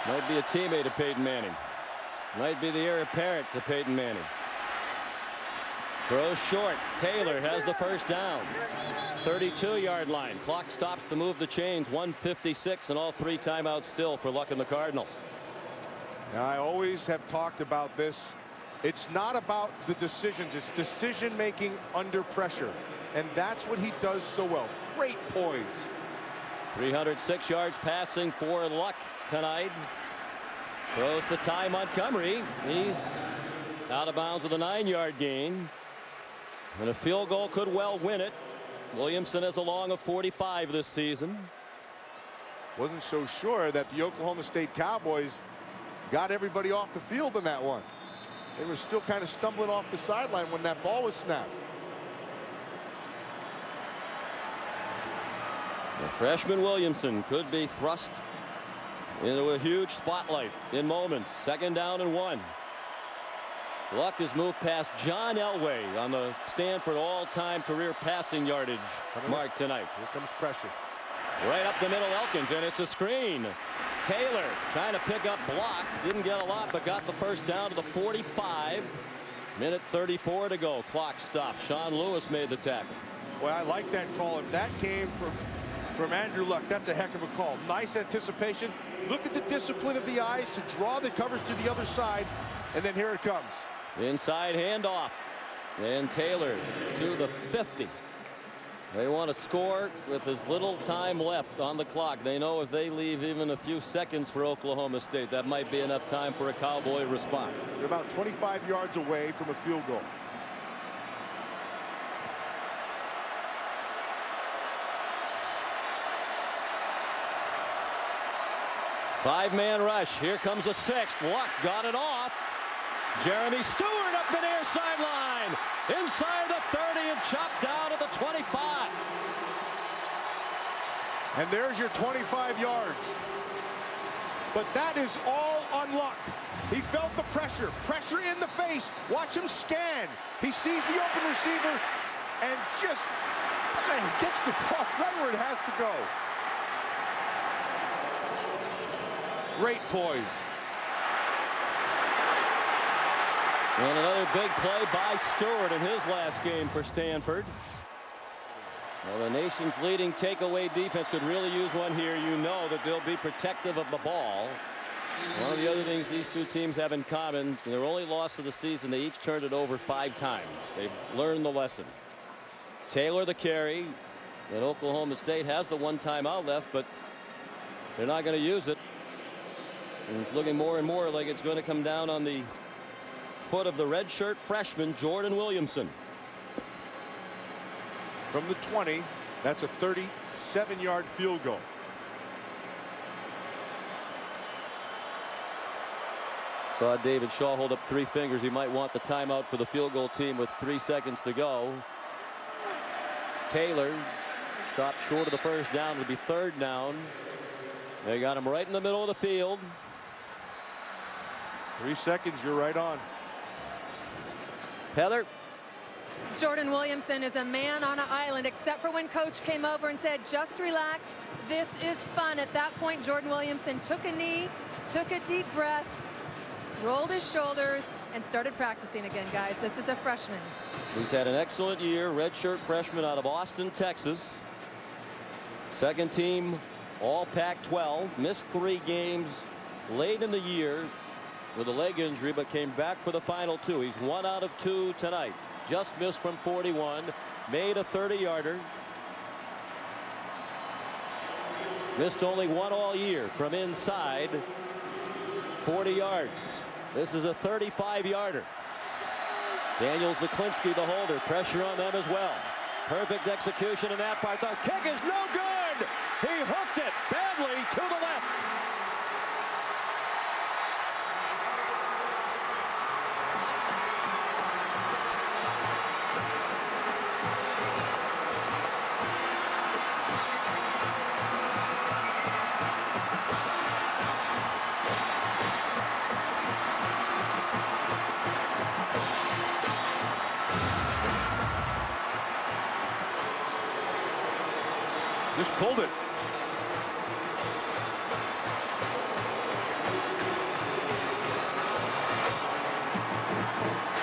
Speaker 1: Might be a teammate of Peyton Manning. Might be the heir apparent to Peyton Manning. Throws short. Taylor has the first down. 32-yard line. Clock stops to move the chains. 1:56 and all 3 timeouts still for Luck and the Cardinal.
Speaker 5: Now, I always have talked about this. It's not about the decisions. It's decision making under pressure. And that's what he does so well. Great poise.
Speaker 1: 306 yards passing for Luck tonight. Throws to Ty Montgomery. He's out of bounds with a 9-yard gain. And a field goal could well win it. Williamson has a long of 45 this season.
Speaker 5: Wasn't so sure that the Oklahoma State Cowboys got everybody off the field in that one. They were still kind of stumbling off the sideline when that ball was snapped.
Speaker 1: The freshman Williamson could be thrust into a huge spotlight in moments. 2nd down and 1. Luck has moved past John Elway on the Stanford all-time career passing yardage mark tonight.
Speaker 5: Here comes pressure.
Speaker 1: Right up the middle, Elkins, and it's a screen. Taylor trying to pick up blocks. Didn't get a lot, but got the first down to the 45. Minute 34 to go. Clock stopped. Sean Lewis made the tackle.
Speaker 5: Well, I like that call. If that came from Andrew Luck, that's a heck of a call. Nice anticipation. Look at the discipline of the eyes to draw the coverage to the other side, and then here it comes.
Speaker 1: Inside handoff, and Taylor to the 50. They want to score with as little time left on the clock. They know if they leave even a few seconds for Oklahoma State, that might be enough time for a Cowboy response.
Speaker 5: They're about 25 yards away from a field goal.
Speaker 1: Five-man rush. Here comes a 6th. Luck got it off. Jeremy Stewart up the near sideline. Inside the 30 and chopped down at the 25.
Speaker 5: And there's your 25 yards. But that is all on Luck. He felt the pressure. Pressure in the face. Watch him scan. He sees the open receiver and just gets the ball right where it has to go. Great poise.
Speaker 1: And another big play by Stewart in his last game for Stanford. Well, the nation's leading takeaway defense could really use one here. You know that they'll be protective of the ball. One of the other things these two teams have in common, their only loss of the season, they each turned it over 5 times. They've learned the lesson. Taylor the carry. And Oklahoma State has the 1 timeout left, but they're not going to use it. And it's looking more and more like it's going to come down on the foot of the redshirt freshman Jordan Williamson.
Speaker 5: From the 20, that's a 37-yard field goal.
Speaker 1: Saw David Shaw hold up 3 fingers. He might want the timeout for the field goal team with 3 seconds to go. Taylor stopped short of the first down. It'll be 3rd down. They got him right in the middle of the field.
Speaker 5: 3 seconds, you're right on.
Speaker 1: Heather.
Speaker 3: Jordan Williamson is a man on an island, except for when coach came over and said, just relax. This is fun. At that point, Jordan Williamson took a knee, took a deep breath, rolled his shoulders, and started practicing again, guys. This is a freshman.
Speaker 1: He's had an excellent year. Redshirt freshman out of Austin, Texas. 2nd team all Pac-12. Missed 3 games late in the year with a leg injury, but came back for the final 2. He's 1 out of 2 tonight. Just missed from 41. Made a 30-yarder. Missed only 1 all year from inside 40 yards. This is a 35-yarder. Daniel Zaklinski, the holder. Pressure on them as well. Perfect execution in that part. The kick is no good. He hooked it badly to the left.
Speaker 5: Just pulled it.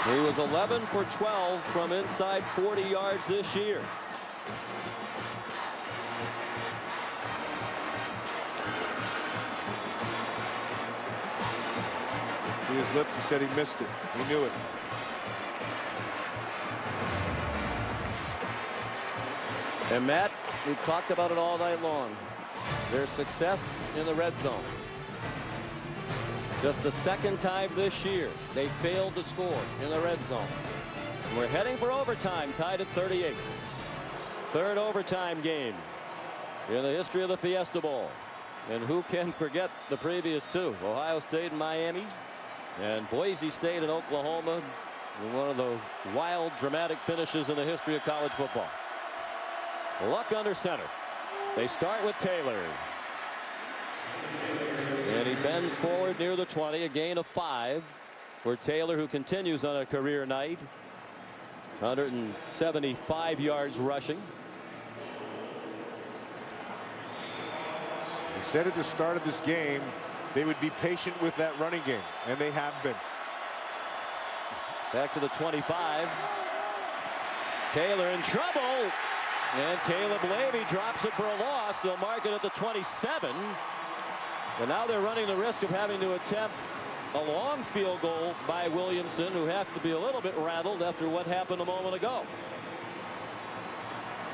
Speaker 1: He was 11 for 12 from inside 40 yards this year.
Speaker 5: See his lips, he said he missed it. He knew it.
Speaker 1: And Matt, we've talked about it all night long. Their success in the red zone. Just the second time this year they failed to score in the red zone. And we're heading for overtime, tied at 38. Third overtime game in the history of the Fiesta Bowl. And who can forget the previous two? Ohio State and Miami, and Boise State and Oklahoma. One of the wild, dramatic finishes in the history of college football. Luck under center. They start with Taylor. And he bends forward near the 20, a gain of 5 for Taylor, who continues on a career night. 175 yards rushing.
Speaker 5: He said at the start of this game they would be patient with that running game, and they have been.
Speaker 1: Back to the 25. Taylor in trouble. And Caleb Levy drops it for a loss. They'll mark it at the 27. And now they're running the risk of having to attempt a long field goal by Williamson, who has to be a little bit rattled after what happened a moment ago.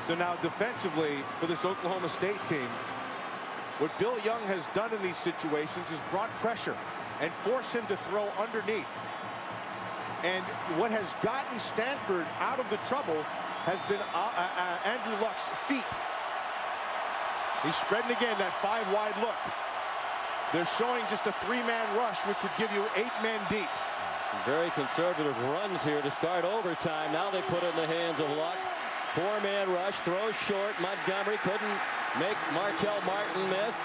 Speaker 5: So now defensively for this Oklahoma State team, what Bill Young has done in these situations is brought pressure and forced him to throw underneath. And what has gotten Stanford out of the trouble has been Andrew Luck's feet. He's spreading again that 5-wide look. They're showing just a 3-man rush, which would give you 8 men deep.
Speaker 1: Some very conservative runs here to start overtime. Now they put it in the hands of Luck. 4-man rush, throws short. Montgomery couldn't make Markel Martin miss.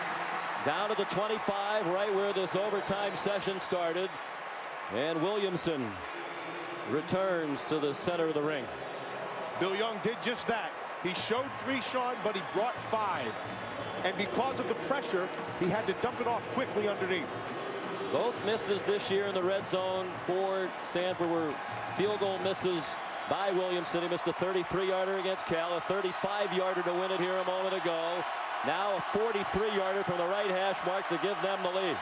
Speaker 1: Down to the 25, right where this overtime session started. And Williamson returns to the center of the ring.
Speaker 5: Bill Young did just that. He showed 3, Sean, but he brought 5. And because of the pressure, he had to dump it off quickly underneath.
Speaker 1: Both misses this year in the red zone for Stanford were field goal misses by Williamson. He missed a 33-yarder against Cal, a 35-yarder to win it here a moment ago. Now a 43-yarder from the right hash mark to give them the lead.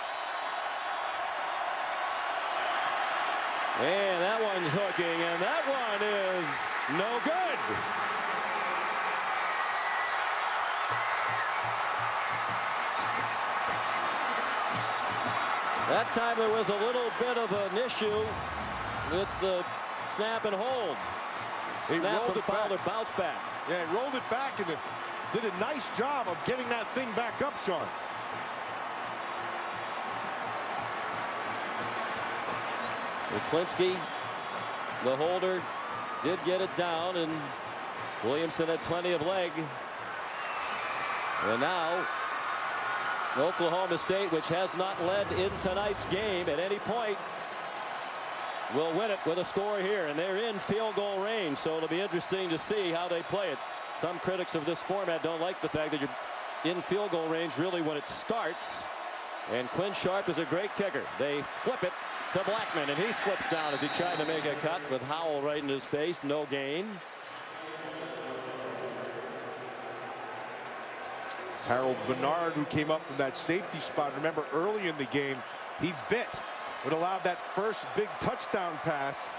Speaker 1: And that one's hooking, and that one is no good. That time there was a little bit of an issue with the snap and hold. Snap and foul, bounce back.
Speaker 5: Yeah, he rolled it back and did a nice job of getting that thing back up, Sean.
Speaker 1: Klinsky, the holder, did get it down, and Williamson had plenty of leg. And now Oklahoma State, which has not led in tonight's game at any point, will win it with a score here, and they're in field goal range, so it'll be interesting to see how they play it. Some critics of this format don't like the fact that you're in field goal range really when it starts, and Quinn Sharp is a great kicker. They flip it to Blackmon, and he slips down as he tried to make a cut with Howell right in his face. No gain.
Speaker 5: It's Harold Bernard who came up from that safety spot. Remember, early in the game, he bit what allowed that first big touchdown pass.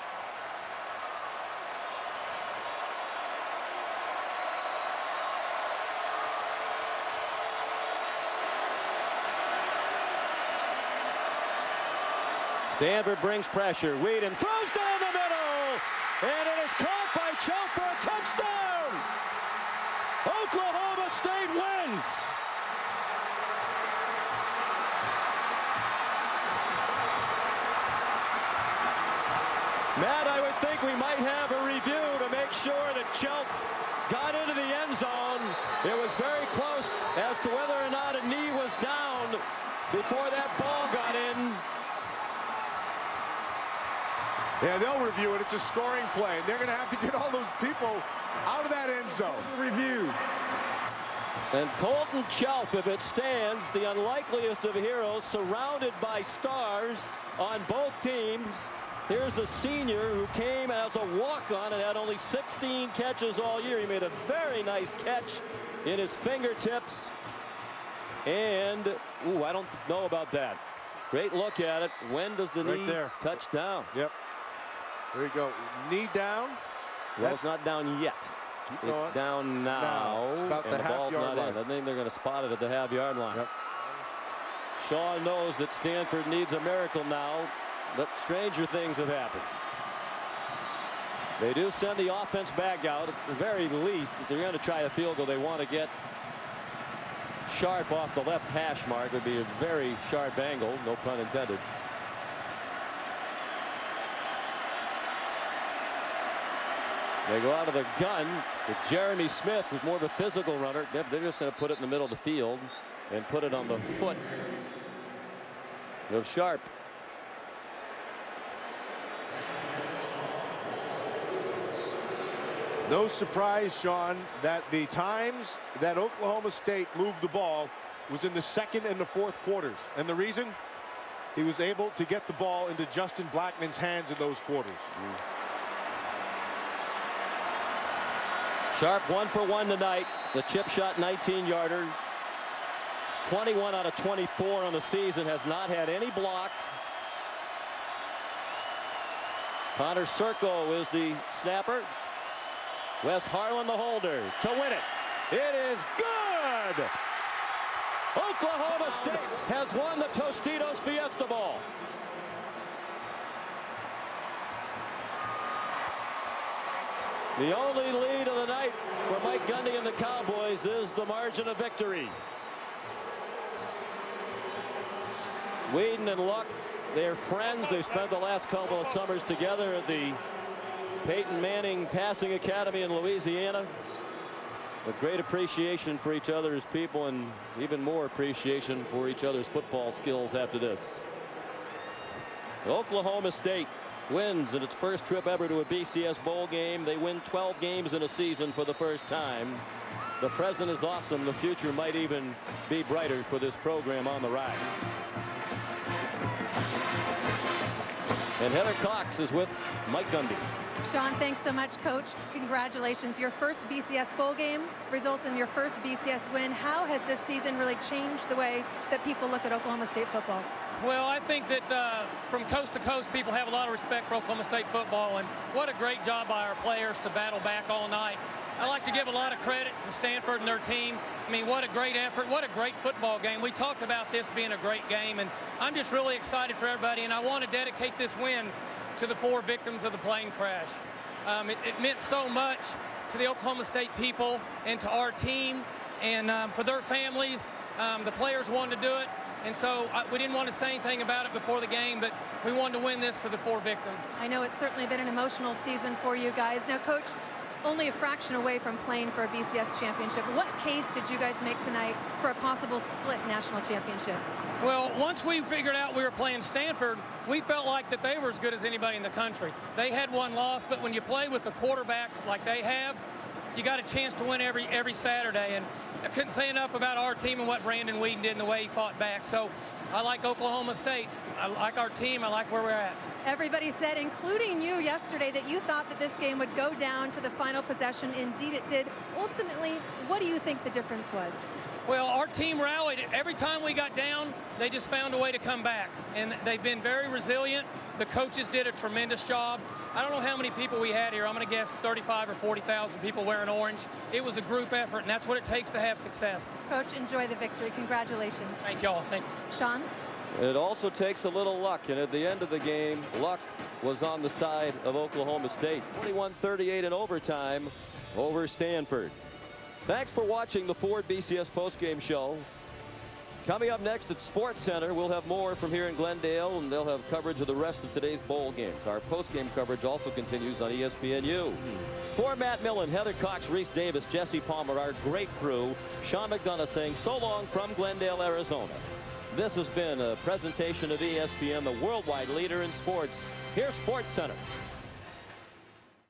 Speaker 1: Stanford brings pressure. Whedon throws down the middle, and it is caught by by Chelf for a touchdown. Oklahoma State wins. Matt, I would think we might have a review to make sure that Chelf got into the end zone. It was very close as to whether or not a knee was down before that ball got in.
Speaker 5: Yeah, they'll review it. It's a scoring play. They're going to have to get all those people out of that end zone.
Speaker 7: Review.
Speaker 1: And Colton Chelf, if it stands, the unlikeliest of heroes, surrounded by stars on both teams. Here's a senior who came as a walk-on and had only 16 catches all year. He made a very nice catch in his fingertips. And, ooh, I don't know about that. Great look at it. When does the knee touch down?
Speaker 5: Yep. There you go. Knee down.
Speaker 1: Well, it's not down yet. It's down now.
Speaker 5: It's about
Speaker 1: and the ball's not in. I think they're going to spot it at the half-yard line.
Speaker 5: Yep.
Speaker 1: Sean knows that Stanford needs a miracle now, but stranger things have happened. They do send the offense back out. At the very least, if they're going to try a field goal, they want to get Sharp off the left hash mark. It would be a very sharp angle, no pun intended. They go out of the gun with Jeremy Smith, who's more of a physical runner. They're just going to put it in the middle of the field and put it on the foot of Sharp.
Speaker 5: No surprise, Sean, that the times that Oklahoma State moved the ball was in the second and the fourth quarters. And the reason? He was able to get the ball into Justin Blackmon's hands in those quarters.
Speaker 1: Sharp 1 for 1 tonight. The chip shot 19-yarder. 21 out of 24 on the season. Has not had any blocked. Connor Circo is the snapper. Wes Harlan the holder to win it. It is good. Oklahoma State has won the Tostitos Fiesta Bowl. The only lead of the night for Mike Gundy and the Cowboys is the margin of victory. Whedon and Luck, they're friends. They've spent the last couple of summers together at the Peyton Manning Passing Academy in Louisiana. With great appreciation for each other as people and even more appreciation for each other's football skills after this. Oklahoma State wins in its first trip ever to a BCS bowl game. They win 12 games in a season for the first time. The president is awesome. The future might even be brighter for this program on the rise. And Heather Cox is with Mike Gundy.
Speaker 3: Sean, thanks so much, Coach. Congratulations. Your first BCS bowl game results in your first BCS win. How has this season really changed the way that people look at Oklahoma State football?
Speaker 4: Well, I think that from coast to coast, people have a lot of respect for Oklahoma State football, and what a great job by our players to battle back all night. I like to give a lot of credit to Stanford and their team. I mean, what a great effort, what a great football game. We talked about this being a great game, and I'm just really excited for everybody, and I want to dedicate this win to the 4 victims of the plane crash. It meant so much to the Oklahoma State people and to our team, and for their families. The players wanted to do it, and so we didn't want to say anything about it before the game, but we wanted to win this for the 4 victims.
Speaker 3: I know it's certainly been an emotional season for you guys. Now, Coach, only a fraction away from playing for a BCS championship. What case did you guys make tonight for a possible split national championship?
Speaker 4: Well, once we figured out we were playing Stanford, we felt like that they were as good as anybody in the country. They had 1 loss, but when you play with a quarterback like they have, you got a chance to win every Saturday. And I couldn't say enough about our team and what Brandon Whedon did and the way he fought back. So I like Oklahoma State. I like our team. I like where we're at.
Speaker 3: Everybody said, including you yesterday, that you thought that this game would go down to the final possession. Indeed it did. Ultimately, what do you think the difference was?
Speaker 4: Well, our team rallied. Every time we got down, they just found a way to come back. And they've been very resilient. The coaches did a tremendous job. I don't know how many people we had here. I'm going to guess 35 or 40,000 people wearing orange. It was a group effort, and that's what it takes to have success.
Speaker 3: Coach, enjoy the victory. Congratulations.
Speaker 4: Thank y'all. Thank you.
Speaker 3: Sean?
Speaker 1: It also takes a little luck, and at the end of the game, luck was on the side of Oklahoma State. 21-38 in overtime over Stanford. Thanks for watching the Ford BCS postgame show. Coming up next at Sports Center, we'll have more from here in Glendale, and they'll have coverage of the rest of today's bowl games. Our postgame coverage also continues on ESPNU. For Matt Millen, Heather Cox, Reese Davis, Jesse Palmer, our great crew, Sean McDonough saying so long from Glendale, Arizona. This has been a presentation of ESPN, the worldwide leader in sports. Here's Sports Center.